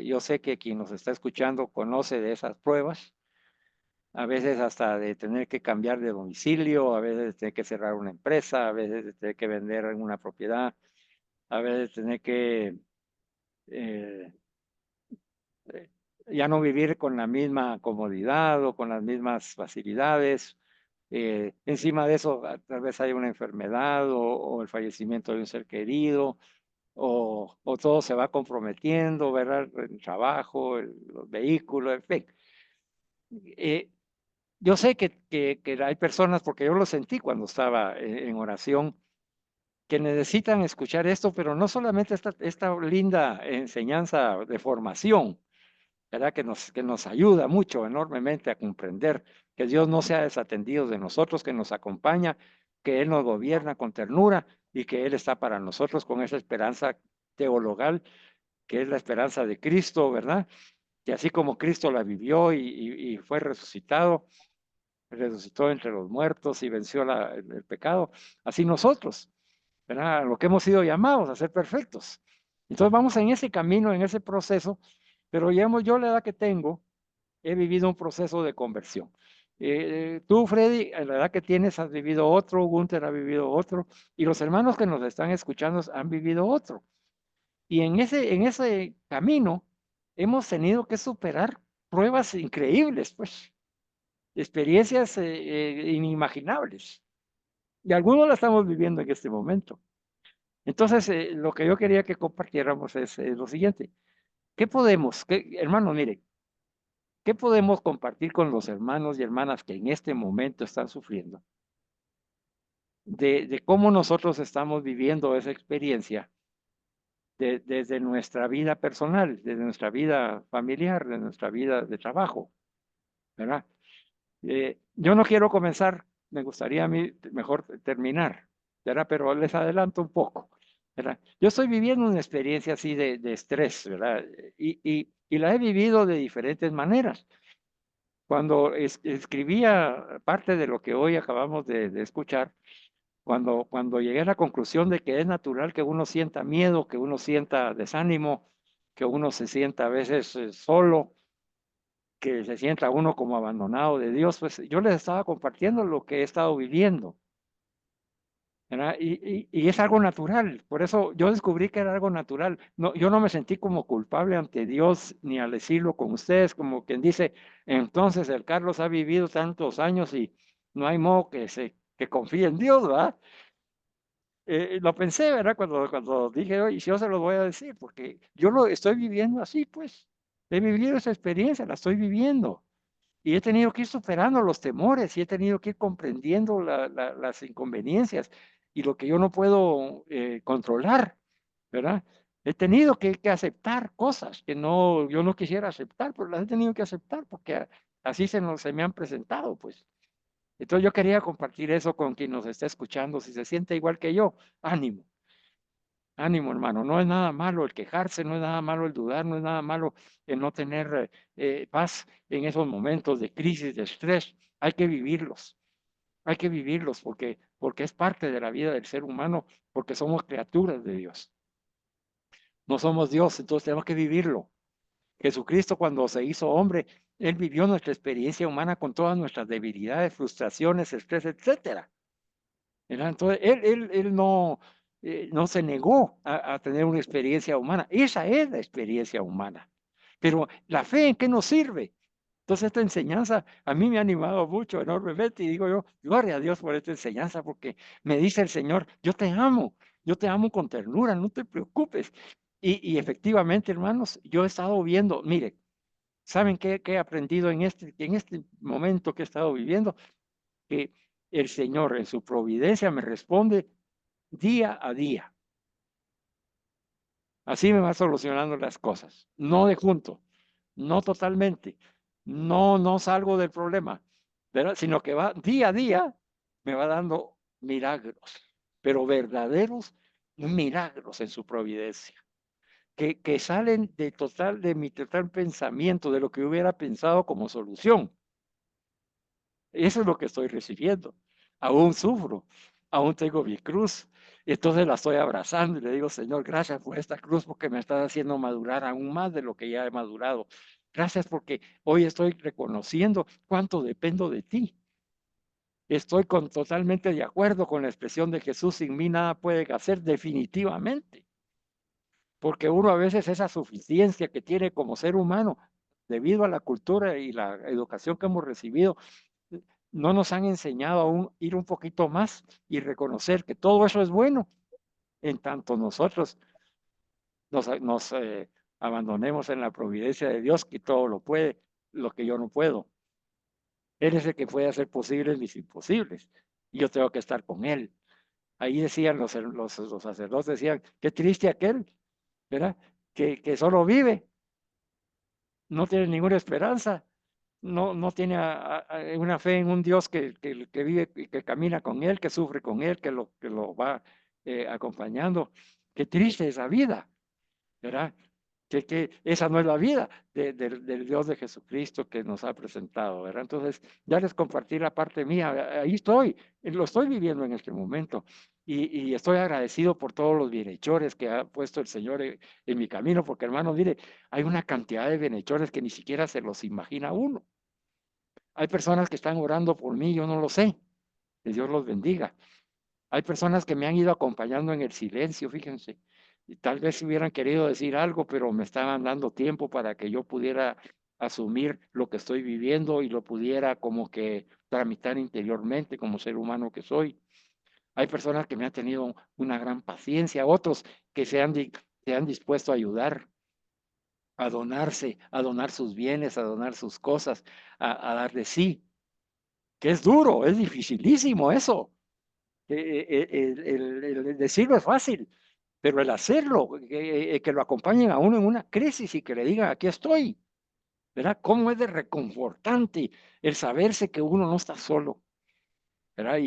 yo sé que quien nos está escuchando conoce de esas pruebas, a veces hasta de tener que cambiar de domicilio, a veces de tener que cerrar una empresa, a veces de tener que vender una propiedad, a veces de tener que eh, eh, ya no vivir con la misma comodidad o con las mismas facilidades. Encima de eso, tal vez hay una enfermedad o el fallecimiento de un ser querido, o todo se va comprometiendo, ¿verdad? El trabajo, los vehículos, en fin. Eh, yo sé que hay personas, porque yo lo sentí cuando estaba en oración, que necesitan escuchar esto, pero no solamente esta linda enseñanza de formación, ¿verdad? Que nos ayuda mucho, enormemente a comprender que Dios no se ha desatendido de nosotros, que nos acompaña, que Él nos gobierna con ternura y que Él está para nosotros con esa esperanza teologal, que es la esperanza de Cristo, ¿verdad? Que así como Cristo la vivió y fue resucitado, resucitó entre los muertos y venció el pecado, así nosotros, ¿verdad? Lo que hemos sido llamados a ser perfectos. Entonces vamos en ese camino, en ese proceso, pero digamos, yo la edad que tengo, he vivido un proceso de conversión. Tú, Freddy, a la edad que tienes, has vivido otro, Gunther ha vivido otro, y los hermanos que nos están escuchando han vivido otro. Y en ese camino hemos tenido que superar pruebas increíbles, pues, experiencias inimaginables. Y algunos la estamos viviendo en este momento. Entonces, lo que yo quería que compartiéramos es lo siguiente. ¿Qué podemos, hermano, mire, qué podemos compartir con los hermanos y hermanas que en este momento están sufriendo? De cómo nosotros estamos viviendo esa experiencia desde nuestra vida personal, desde nuestra vida familiar, de nuestra vida de trabajo, ¿verdad? Yo no quiero comenzar, me gustaría a mí mejor terminar, ¿verdad? Pero les adelanto un poco, ¿verdad? Yo estoy viviendo una experiencia así de estrés, ¿verdad? Y la he vivido de diferentes maneras. Cuando escribía parte de lo que hoy acabamos de escuchar, cuando llegué a la conclusión de que es natural que uno sienta miedo, que uno sienta desánimo, que uno se sienta a veces solo, que se sienta uno como abandonado de Dios, pues yo les estaba compartiendo lo que he estado viviendo, ¿verdad? Y es algo natural, por eso yo descubrí que era algo natural. No, yo no me sentí como culpable ante Dios ni al decirlo con ustedes, como quien dice, entonces el Carlos ha vivido tantos años y no hay modo que confíe en Dios, ¿verdad? Lo pensé, ¿verdad? Cuando dije, oye, yo se lo voy a decir, porque yo lo estoy viviendo así, pues. He vivido esa experiencia, la estoy viviendo. Y he tenido que ir superando los temores y he tenido que ir comprendiendo las inconveniencias y lo que yo no puedo controlar, ¿verdad? He tenido que aceptar cosas que no, yo no quisiera aceptar, pero las he tenido que aceptar porque así se me han presentado, pues. Entonces yo quería compartir eso con quien nos está escuchando. Si se siente igual que yo, ánimo, ánimo, hermano. No es nada malo el quejarse, no es nada malo el dudar, no es nada malo el no tener paz en esos momentos de crisis, de estrés. Hay que vivirlos porque es parte de la vida del ser humano, porque somos criaturas de Dios. No somos Dios, entonces tenemos que vivirlo. Jesucristo cuando se hizo hombre, Él vivió nuestra experiencia humana con todas nuestras debilidades, frustraciones, estrés, etcétera. ¿Verdad? Entonces, él no se negó a tener una experiencia humana. Esa es la experiencia humana. Pero la fe, ¿en qué nos sirve? Entonces, esta enseñanza a mí me ha animado mucho enormemente y digo yo, gloria a Dios por esta enseñanza, porque me dice el Señor, yo te amo con ternura, no te preocupes. Y efectivamente, hermanos, yo he estado viendo, mire, ¿saben qué he aprendido en este momento que he estado viviendo? Que el Señor en su providencia me responde día a día. Así me va solucionando las cosas. No de junto, no totalmente, no salgo del problema, ¿verdad? Sino que va día a día, me va dando milagros, pero verdaderos milagros en su providencia, que salen de mi total pensamiento, de lo que hubiera pensado como solución. Eso es lo que estoy recibiendo. Aún sufro, aún tengo mi cruz. Y entonces la estoy abrazando y le digo, Señor, gracias por esta cruz porque me estás haciendo madurar aún más de lo que ya he madurado. Gracias porque hoy estoy reconociendo cuánto dependo de ti. Estoy totalmente de acuerdo con la expresión de Jesús, sin mí nada puede hacer definitivamente. Porque uno a veces esa suficiencia que tiene como ser humano, debido a la cultura y la educación que hemos recibido, no nos han enseñado aún ir un poquito más y reconocer que todo eso es bueno, en tanto nosotros nos abandonemos en la providencia de Dios, que todo lo puede, lo que yo no puedo. Él es el que puede hacer posibles mis imposibles, y yo tengo que estar con Él. Ahí decían los sacerdotes, decían, qué triste aquel, ¿verdad? Que solo vive, no tiene ninguna esperanza, no tiene una fe en un Dios que vive y que camina con él, que sufre con él, que lo va acompañando. Qué triste esa vida, ¿verdad? Que esa no es la vida del Dios de Jesucristo que nos ha presentado, ¿verdad? Entonces, ya les compartí la parte mía, ahí estoy, lo estoy viviendo en este momento. Y estoy agradecido por todos los bienhechores que ha puesto el Señor en mi camino, porque hermano, mire, hay una cantidad de bienhechores que ni siquiera se los imagina uno. Hay personas que están orando por mí, yo no lo sé. Que Dios los bendiga. Hay personas que me han ido acompañando en el silencio, fíjense. Y tal vez si hubieran querido decir algo, pero me estaban dando tiempo para que yo pudiera asumir lo que estoy viviendo y lo pudiera como que tramitar interiormente como ser humano que soy. Hay personas que me han tenido una gran paciencia, otros que se han dispuesto a ayudar, a donarse, a donar sus bienes, a donar sus cosas, a dar de sí, que es duro, es dificilísimo eso. El decirlo es fácil, pero el hacerlo, que lo acompañen a uno en una crisis y que le digan, aquí estoy, ¿verdad? ¿Cómo es de reconfortante el saberse que uno no está solo? ¿Verdad?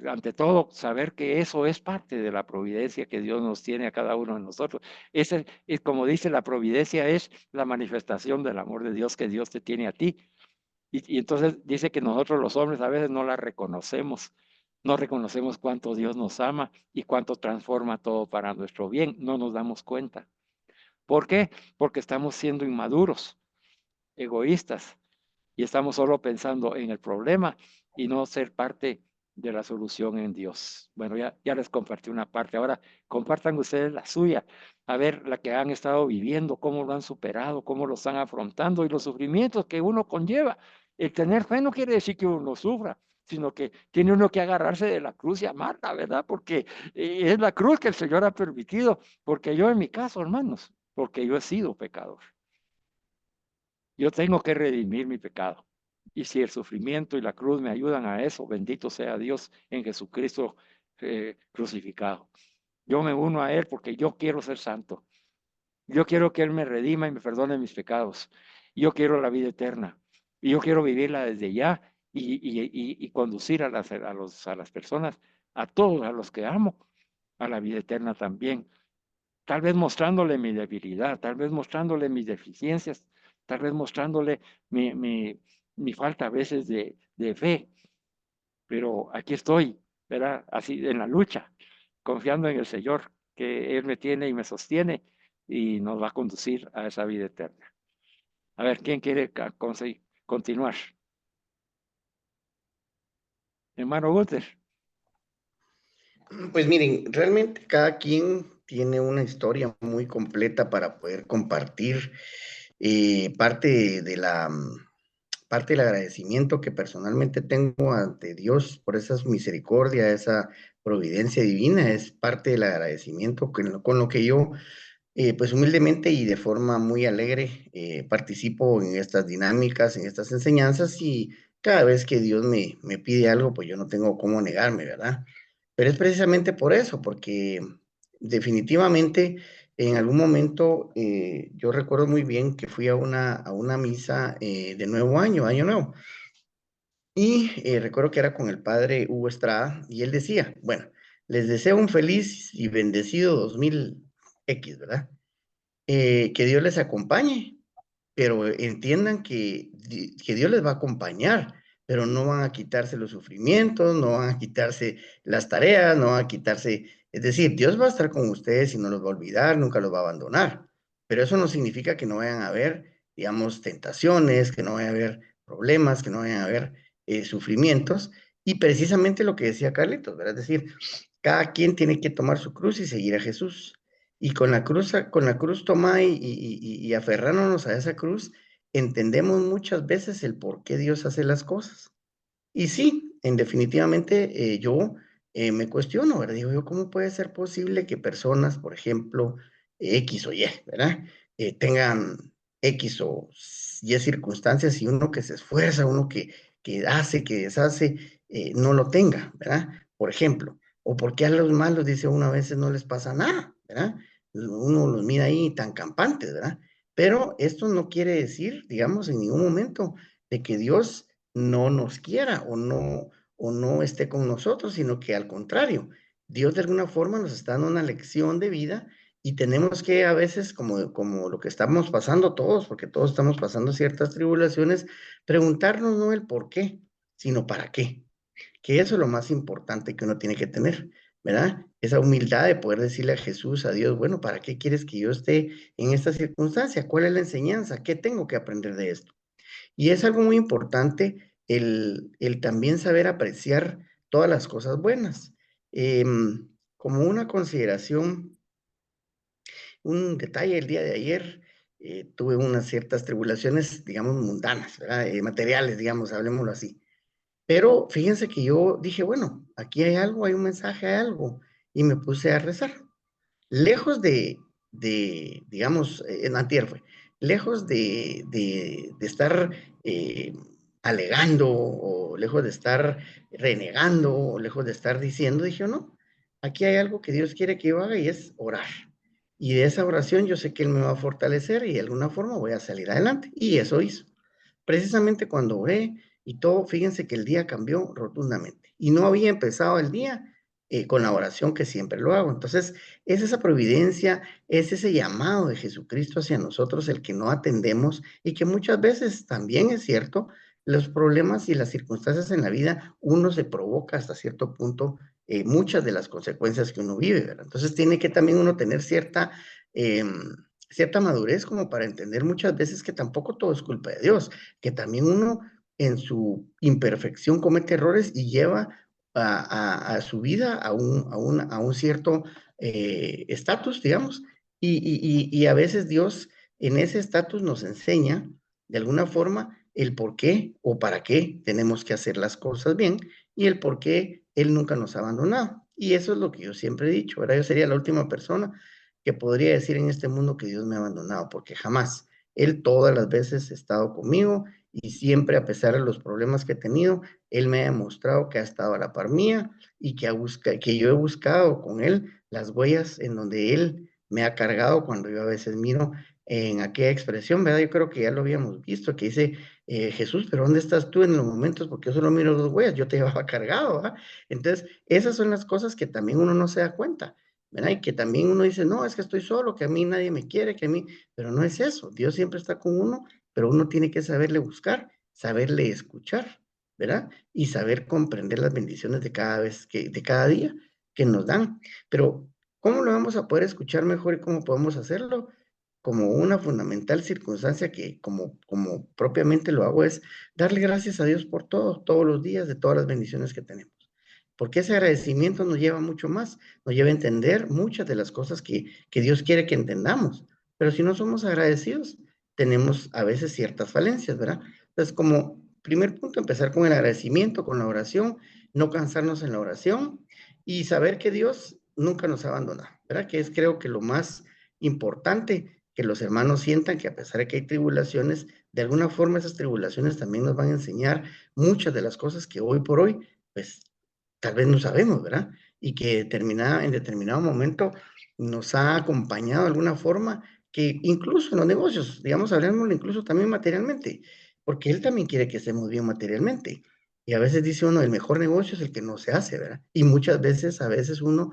Ante todo, saber que eso es parte de la providencia que Dios nos tiene a cada uno de nosotros. Ese, es como dice, la providencia es la manifestación del amor de Dios que Dios te tiene a ti. Y entonces dice que nosotros los hombres a veces no la reconocemos. No reconocemos cuánto Dios nos ama y cuánto transforma todo para nuestro bien. No nos damos cuenta. ¿Por qué? Porque estamos siendo inmaduros, egoístas, y estamos solo pensando en el problema y no ser parte de la solución en Dios. Bueno, ya les compartí una parte. Ahora compartan ustedes la suya, a ver la que han estado viviendo, cómo lo han superado, cómo lo están afrontando y los sufrimientos que uno conlleva. El tener fe no quiere decir que uno sufra, sino que tiene uno que agarrarse de la cruz y amarla, ¿verdad? Porque es la cruz que el Señor ha permitido, porque yo en mi caso, hermanos, porque yo he sido pecador. Yo tengo que redimir mi pecado. Y si el sufrimiento y la cruz me ayudan a eso, bendito sea Dios en Jesucristo crucificado. Yo me uno a Él porque yo quiero ser santo. Yo quiero que Él me redima y me perdone mis pecados. Yo quiero la vida eterna. Y yo quiero vivirla desde ya y conducir a las personas, a todos, a los que amo, a la vida eterna también. Tal vez mostrándole mi debilidad, tal vez mostrándole mis deficiencias, tal vez mostrándole mi falta a veces de fe, pero aquí estoy, ¿verdad? Así en la lucha, confiando en el Señor, que Él me tiene y me sostiene y nos va a conducir a esa vida eterna. A ver, ¿quién quiere continuar? Hermano Guter. Pues miren, realmente cada quien tiene una historia muy completa para poder compartir parte de parte del agradecimiento que personalmente tengo ante Dios por esa misericordia, esa providencia divina, es parte del agradecimiento con lo que yo, pues humildemente y de forma muy alegre, participo en estas dinámicas, en estas enseñanzas y cada vez que Dios me pide algo, pues yo no tengo cómo negarme, ¿verdad? Pero es precisamente por eso, porque definitivamente en algún momento yo recuerdo muy bien que fui a una misa de Nuevo Año, Año Nuevo, y recuerdo que era con el padre Hugo Estrada, y él decía, bueno, les deseo un feliz y bendecido 2000X, ¿verdad? Que Dios les acompañe, pero entiendan que Dios les va a acompañar, pero no van a quitarse los sufrimientos, no van a quitarse las tareas, no van a quitarse, es decir, Dios va a estar con ustedes y no los va a olvidar, nunca los va a abandonar, pero eso no significa que no vayan a haber, digamos, tentaciones, que no vayan a haber problemas, que no vayan a haber sufrimientos, y precisamente lo que decía Carlitos, ¿verdad? Es decir, cada quien tiene que tomar su cruz y seguir a Jesús. Y con la cruz tomada y aferrándonos a esa cruz, entendemos muchas veces el por qué Dios hace las cosas. Y sí, en definitivamente yo me cuestiono, ¿verdad? Digo yo, ¿cómo puede ser posible que personas, por ejemplo, X o Y, ¿verdad? Tengan X o Y circunstancias y uno que se esfuerza, uno que hace, que deshace, no lo tenga, ¿verdad? Por ejemplo, o porque a los malos, dice uno, a veces no les pasa nada, ¿verdad? Uno los mira ahí tan campantes, ¿verdad? Pero esto no quiere decir, digamos, en ningún momento de que Dios no nos quiera o no esté con nosotros, sino que al contrario, Dios de alguna forma nos está dando una lección de vida y tenemos que a veces, como lo que estamos pasando todos, porque todos estamos pasando ciertas tribulaciones, preguntarnos no el por qué, sino para qué, que eso es lo más importante que uno tiene que tener, ¿verdad? Esa humildad de poder decirle a Jesús, a Dios, bueno, ¿para qué quieres que yo esté en esta circunstancia? ¿Cuál es la enseñanza? ¿Qué tengo que aprender de esto? Y es algo muy importante el también saber apreciar todas las cosas buenas. Como una consideración un detalle, el día de ayer tuve unas ciertas tribulaciones, digamos, mundanas, ¿verdad? Materiales, digamos, hablemoslo así. Pero fíjense que yo dije, bueno, aquí hay algo, hay un mensaje, hay algo, y me puse a rezar. Lejos digamos, en antier fue, lejos de estar alegando, o lejos de estar renegando, o lejos de estar diciendo, dije, no, aquí hay algo que Dios quiere que yo haga y es orar. Y de esa oración yo sé que Él me va a fortalecer y de alguna forma voy a salir adelante. Y eso hizo. Precisamente cuando oré y todo, fíjense que el día cambió rotundamente. Y no había empezado el día con la oración que siempre lo hago. Entonces, es esa providencia, es ese llamado de Jesucristo hacia nosotros el que no atendemos y que muchas veces también es cierto, los problemas y las circunstancias en la vida, uno se provoca hasta cierto punto muchas de las consecuencias que uno vive, ¿verdad? Entonces, tiene que también uno tener cierta madurez como para entender muchas veces que tampoco todo es culpa de Dios, que también uno en su imperfección comete errores y lleva a su vida a un cierto estatus, digamos, y a veces Dios en ese estatus nos enseña de alguna forma el por qué o para qué tenemos que hacer las cosas bien y el por qué Él nunca nos ha abandonado. Y eso es lo que yo siempre he dicho, ¿verdad? Yo sería la última persona que podría decir en este mundo que Dios me ha abandonado, porque jamás. Él todas las veces ha estado conmigo y siempre, a pesar de los problemas que he tenido, Él me ha demostrado que ha estado a la par mía y que yo he buscado con Él las huellas en donde Él me ha cargado cuando yo a veces miro en aquella expresión, ¿verdad? Yo creo que ya lo habíamos visto, que dice, Jesús, pero ¿dónde estás tú en los momentos? Porque yo solo miro dos huellas, yo te llevaba cargado, ¿verdad? Entonces, esas son las cosas que también uno no se da cuenta, ¿verdad? Y que también uno dice, no, es que estoy solo, que a mí nadie me quiere, que a mí, pero no es eso, Dios siempre está con uno, pero uno tiene que saberle buscar, saberle escuchar, ¿verdad? Y saber comprender las bendiciones de cada día que nos dan. Pero, ¿cómo lo vamos a poder escuchar mejor y cómo podemos hacerlo? Como una fundamental circunstancia que, como propiamente lo hago, es darle gracias a Dios por todo, todos los días, de todas las bendiciones que tenemos. Porque ese agradecimiento nos lleva mucho más, nos lleva a entender muchas de las cosas que Dios quiere que entendamos. Pero si no somos agradecidos, tenemos a veces ciertas falencias, ¿verdad? Entonces, como primer punto, empezar con el agradecimiento, con la oración, no cansarnos en la oración y saber que Dios nunca nos abandona, ¿verdad? Que es creo que lo más importante, que los hermanos sientan que a pesar de que hay tribulaciones, de alguna forma esas tribulaciones también nos van a enseñar muchas de las cosas que hoy por hoy, pues tal vez no sabemos, ¿verdad? Y que en determinado momento nos ha acompañado de alguna forma, que incluso en los negocios, digamos, hablemoslo incluso también materialmente, porque Él también quiere que estemos bien materialmente. Y a veces dice uno, el mejor negocio es el que no se hace, ¿verdad? Y muchas veces, a veces uno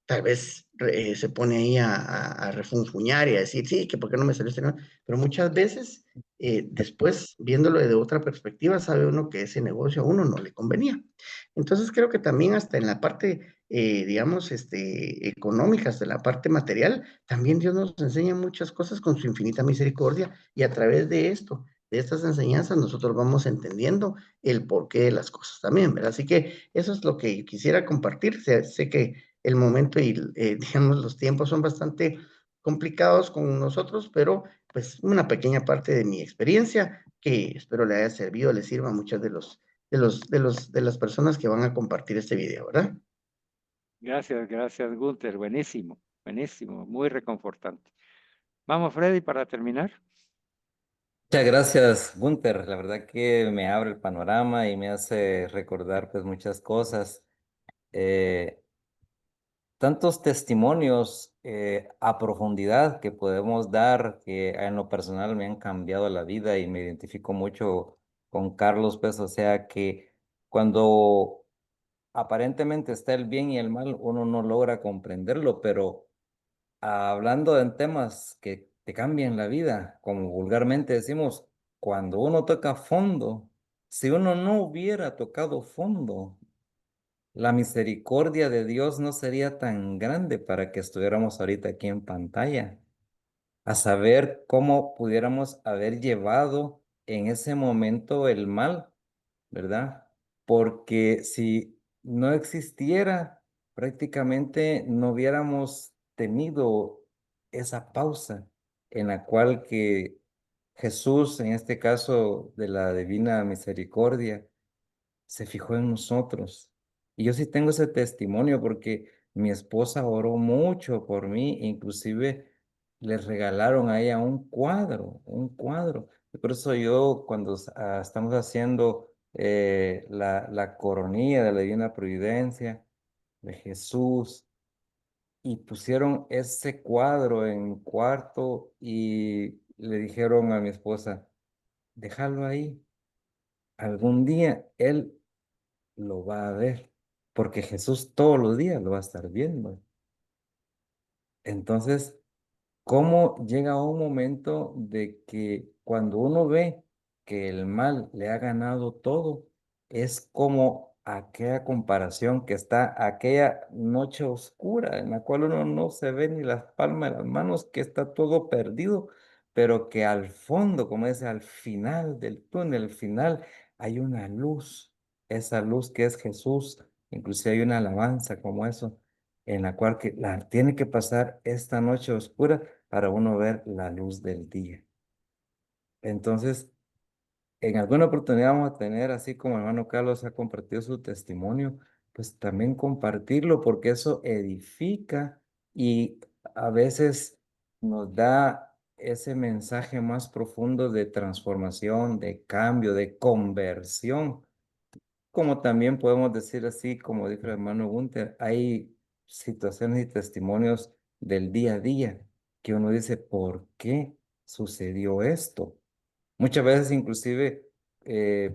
tal vez se pone ahí a refunfuñar y a decir, sí, que por qué no me salió este negocio, pero muchas veces después, viéndolo de otra perspectiva, sabe uno que ese negocio a uno no le convenía. Entonces creo que también hasta en la parte, digamos, económica, hasta en la parte material, también Dios nos enseña muchas cosas con su infinita misericordia y a través de esto, de estas enseñanzas, nosotros vamos entendiendo el porqué de las cosas también, ¿verdad? Así que eso es lo que quisiera compartir. Sé que el momento y, digamos, los tiempos son bastante complicados con nosotros, pero pues una pequeña parte de mi experiencia que espero le haya servido, le sirva a muchas de las personas que van a compartir este video, ¿verdad? Gracias, gracias, Gunther. Buenísimo, buenísimo, muy reconfortante. Vamos, Freddy, para terminar. Muchas gracias, Gunther. La verdad que me abre el panorama y me hace recordar pues muchas cosas. Eh, Tantos testimonios a profundidad que podemos dar que en lo personal me han cambiado la vida y me identifico mucho con Carlos, pues, o sea que cuando aparentemente está el bien y el mal, uno no logra comprenderlo, pero hablando en temas que te cambian la vida, como vulgarmente decimos, cuando uno toca fondo, si uno no hubiera tocado fondo, la misericordia de Dios no sería tan grande para que estuviéramos ahorita aquí en pantalla, a saber cómo pudiéramos haber llevado en ese momento el mal, ¿verdad? Porque si no existiera, prácticamente no hubiéramos tenido esa pausa en la cual que Jesús, en este caso de la Divina Misericordia, se fijó en nosotros. Y yo sí tengo ese testimonio porque mi esposa oró mucho por mí, inclusive le regalaron a ella un cuadro, un cuadro. Y por eso yo cuando estamos haciendo la coronilla de la Divina Providencia de Jesús, y pusieron ese cuadro en mi cuarto y le dijeron a mi esposa, déjalo ahí, algún día él lo va a ver, porque Jesús todos los días lo va a estar viendo. Entonces, ¿cómo llega un momento de que cuando uno ve que el mal le ha ganado todo, es como aquella comparación que está aquella noche oscura en la cual uno no se ve ni las palmas de las manos, que está todo perdido, pero que al fondo, como dice, al final del túnel, al final hay una luz, esa luz que es Jesús, inclusive hay una alabanza como eso en la cual tiene que pasar esta noche oscura para uno ver la luz del día. Entonces, en alguna oportunidad vamos a tener, así como el hermano Carlos ha compartido su testimonio, pues también compartirlo porque eso edifica y a veces nos da ese mensaje más profundo de transformación, de cambio, de conversión. Como también podemos decir así, como dijo el hermano Gunther, hay situaciones y testimonios del día a día que uno dice, ¿por qué sucedió esto? Muchas veces inclusive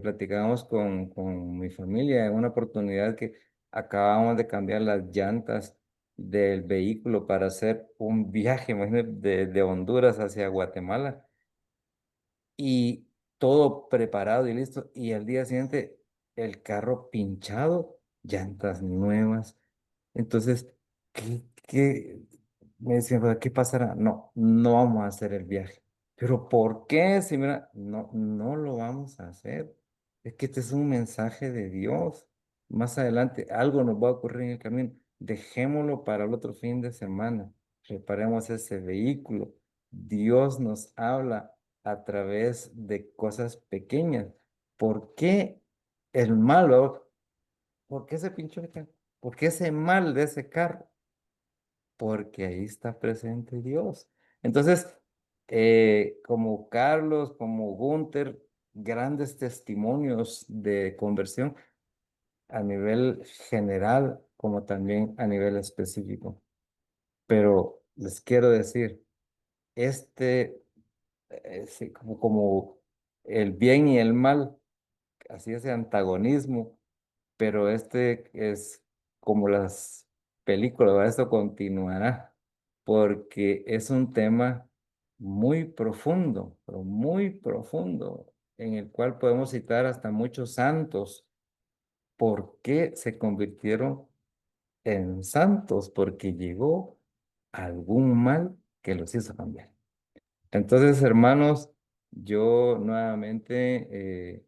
platicábamos con mi familia en una oportunidad que acabábamos de cambiar las llantas del vehículo para hacer un viaje, imagínate, de Honduras hacia Guatemala y todo preparado y listo. Y al día siguiente el carro pinchado, llantas nuevas. Entonces, ¿qué? Me decían, "¿Pero qué pasará? No, no vamos a hacer el viaje. ¿Pero por qué? Si mira, no, no lo vamos a hacer. Es que este es un mensaje de Dios. Más adelante algo nos va a ocurrir en el camino. Dejémoslo para el otro fin de semana. Reparemos ese vehículo. Dios nos habla a través de cosas pequeñas. ¿Por qué el malo? ¿Por qué se pinchó el carro? ¿Por qué ese mal de ese carro? Porque ahí está presente Dios. Entonces, como Carlos, como Gunther, grandes testimonios de conversión a nivel general, como también a nivel específico. Pero les quiero decir, este, sí, como el bien y el mal, así ese antagonismo, pero este es como las películas, ¿verdad? Esto continuará, porque es un tema muy profundo, pero muy profundo, en el cual podemos citar hasta muchos santos. ¿Por qué se convirtieron en santos? Porque llegó algún mal que los hizo cambiar. Entonces, hermanos, yo nuevamente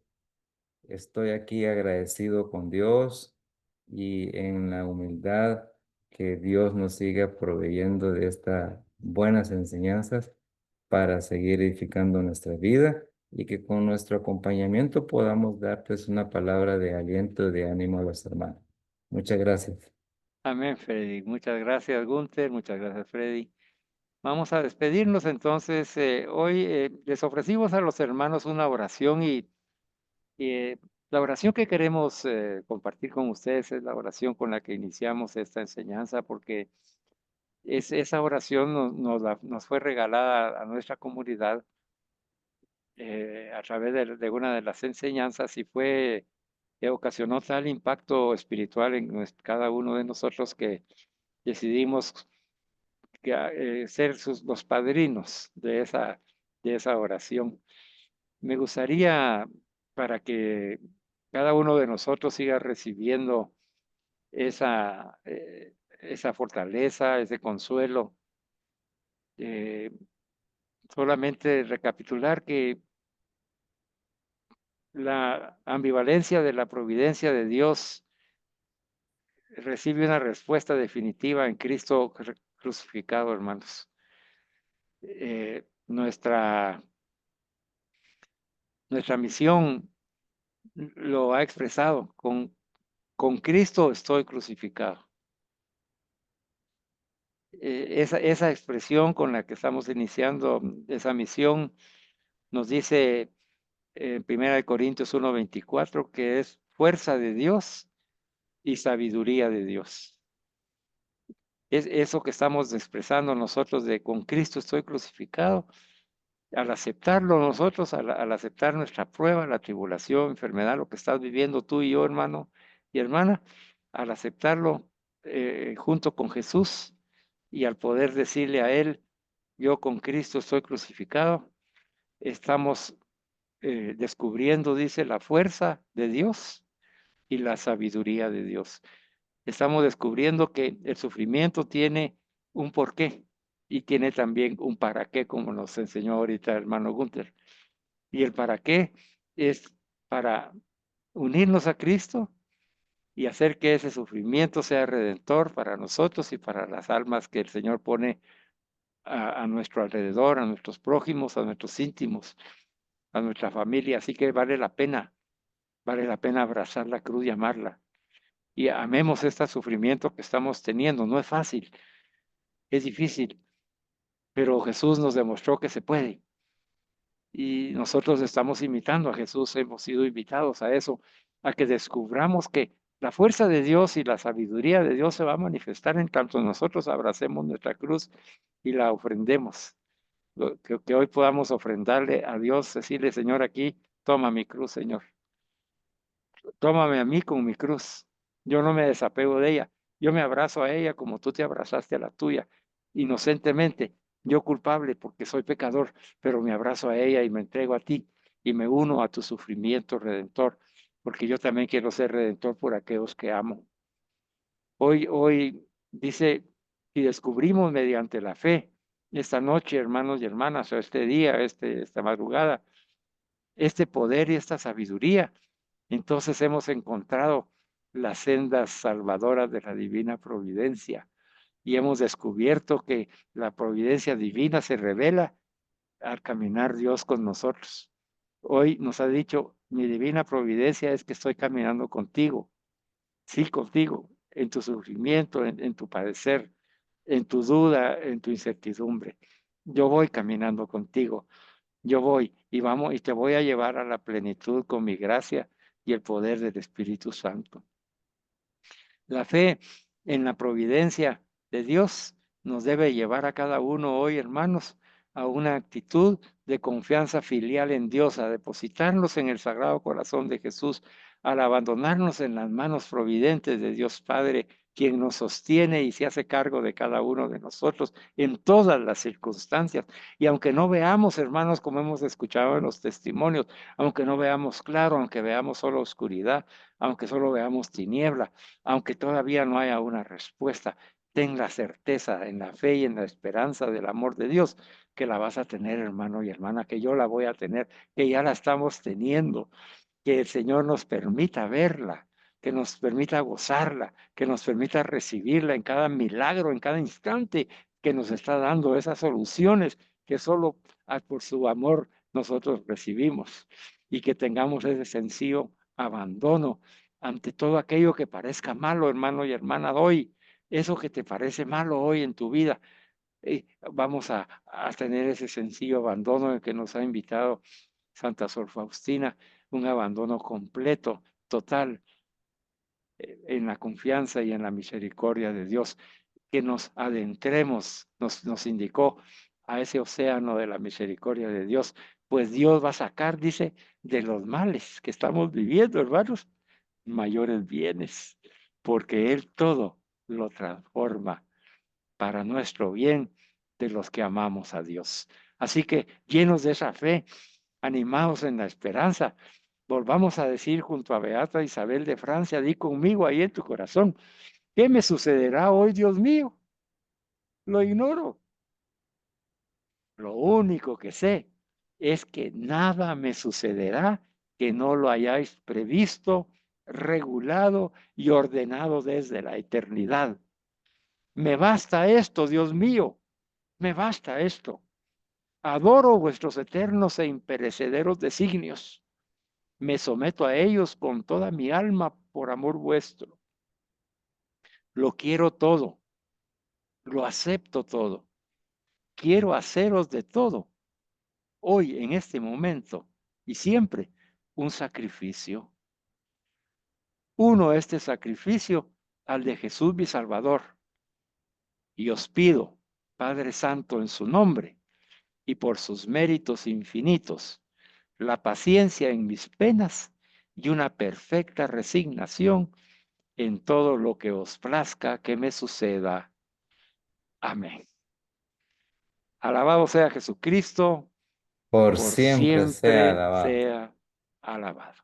estoy aquí agradecido con Dios y en la humildad que Dios nos siga proveyendo de estas buenas enseñanzas para seguir edificando nuestra vida y que con nuestro acompañamiento podamos darles una palabra de aliento, de ánimo a los hermanos. Muchas gracias. Amén, Freddy. Muchas gracias, Gunther. Muchas gracias, Freddy. Vamos a despedirnos entonces. Hoy les ofrecimos a los hermanos una oración y la oración que queremos compartir con ustedes es la oración con la que iniciamos esta enseñanza, porque esa oración nos fue regalada a nuestra comunidad a través de una de las enseñanzas y ocasionó tal impacto espiritual en cada uno de nosotros que decidimos ser los padrinos de esa oración. Me gustaría, para que cada uno de nosotros siga recibiendo esa fortaleza, ese consuelo, eh, solamente recapitular que la ambivalencia de la providencia de Dios recibe una respuesta definitiva en Cristo crucificado, hermanos. Nuestra misión lo ha expresado, con Cristo estoy crucificado. Esa expresión con la que estamos iniciando esa misión nos dice en 1 Corintios 1:24 que es fuerza de Dios y sabiduría de Dios. Es eso que estamos expresando nosotros de con Cristo estoy crucificado. Al aceptarlo nosotros, al aceptar nuestra prueba, la tribulación, enfermedad, lo que estás viviendo tú y yo, hermano y hermana, al aceptarlo junto con Jesús y al poder decirle a Él, yo con Cristo estoy crucificado, estamos descubriendo, dice, la fuerza de Dios y la sabiduría de Dios. Estamos descubriendo que el sufrimiento tiene un porqué y tiene también un para qué, como nos enseñó ahorita el hermano Gunther. Y el para qué es para unirnos a Cristo y hacer que ese sufrimiento sea redentor para nosotros y para las almas que el Señor pone a nuestro alrededor, a nuestros prójimos, a nuestros íntimos, a nuestra familia. Así que vale la pena abrazar la cruz y amarla. Y amemos este sufrimiento que estamos teniendo. No es fácil, es difícil, pero Jesús nos demostró que se puede. Y nosotros estamos imitando a Jesús, hemos sido invitados a eso, a que descubramos que la fuerza de Dios y la sabiduría de Dios se va a manifestar en tanto nosotros abracemos nuestra cruz y la ofrendemos. Que hoy podamos ofrendarle a Dios, decirle, Señor, aquí, toma mi cruz, Señor. Tómame a mí con mi cruz. Yo no me desapego de ella. Yo me abrazo a ella como tú te abrazaste a la tuya, inocentemente. Yo culpable porque soy pecador, pero me abrazo a ella y me entrego a ti y me uno a tu sufrimiento redentor, porque yo también quiero ser redentor por aquellos que amo. Hoy dice, y descubrimos mediante la fe, esta noche, hermanos y hermanas, o este día, esta madrugada, este poder y esta sabiduría. Entonces hemos encontrado las sendas salvadoras de la divina providencia y hemos descubierto que la providencia divina se revela al caminar Dios con nosotros. Hoy nos ha dicho, mi divina providencia es que estoy caminando contigo, sí, contigo, en tu sufrimiento, en tu padecer, en tu duda, en tu incertidumbre. Yo voy caminando contigo. Yo voy y vamos y te voy a llevar a la plenitud con mi gracia y el poder del Espíritu Santo. La fe en la providencia de Dios nos debe llevar a cada uno hoy, hermanos, a una actitud de confianza filial en Dios, a depositarnos en el Sagrado Corazón de Jesús, al abandonarnos en las manos providentes de Dios Padre, quien nos sostiene y se hace cargo de cada uno de nosotros en todas las circunstancias. Y aunque no veamos, hermanos, como hemos escuchado en los testimonios, aunque no veamos claro, aunque veamos solo oscuridad, aunque solo veamos tiniebla, aunque todavía no haya una respuesta, ten la certeza en la fe y en la esperanza del amor de Dios que la vas a tener, hermano y hermana, que yo la voy a tener, que ya la estamos teniendo, que el Señor nos permita verla, que nos permita gozarla, que nos permita recibirla en cada milagro, en cada instante que nos está dando esas soluciones que solo por su amor nosotros recibimos y que tengamos ese sencillo abandono ante todo aquello que parezca malo, hermano y hermana, hoy, eso que te parece malo hoy en tu vida, vamos a tener ese sencillo abandono en el que nos ha invitado Santa Sor Faustina, un abandono completo, total, en la confianza y en la misericordia de Dios, que nos adentremos, nos indicó a ese océano de la misericordia de Dios, pues Dios va a sacar, dice, de los males que estamos viviendo, hermanos, mayores bienes, porque Él todo lo transforma para nuestro bien de los que amamos a Dios. Así que llenos de esa fe, animados en la esperanza, volvamos a decir junto a Beata Isabel de Francia, di conmigo ahí en tu corazón, ¿qué me sucederá hoy, Dios mío? Lo ignoro. Lo único que sé es que nada me sucederá que no lo hayáis previsto, regulado y ordenado desde la eternidad. Me basta esto, Dios mío, me basta esto. Adoro vuestros eternos e imperecederos designios. Me someto a ellos con toda mi alma por amor vuestro. Lo quiero todo, lo acepto todo. Quiero haceros de todo, hoy, en este momento y siempre, un sacrificio. Uno este sacrificio al de Jesús mi Salvador. Y os pido, Padre Santo, en su nombre y por sus méritos infinitos, la paciencia en mis penas y una perfecta resignación en todo lo que os plazca que me suceda. Amén. Alabado sea Jesucristo, Por por siempre sea siempre alabado. sea alabado.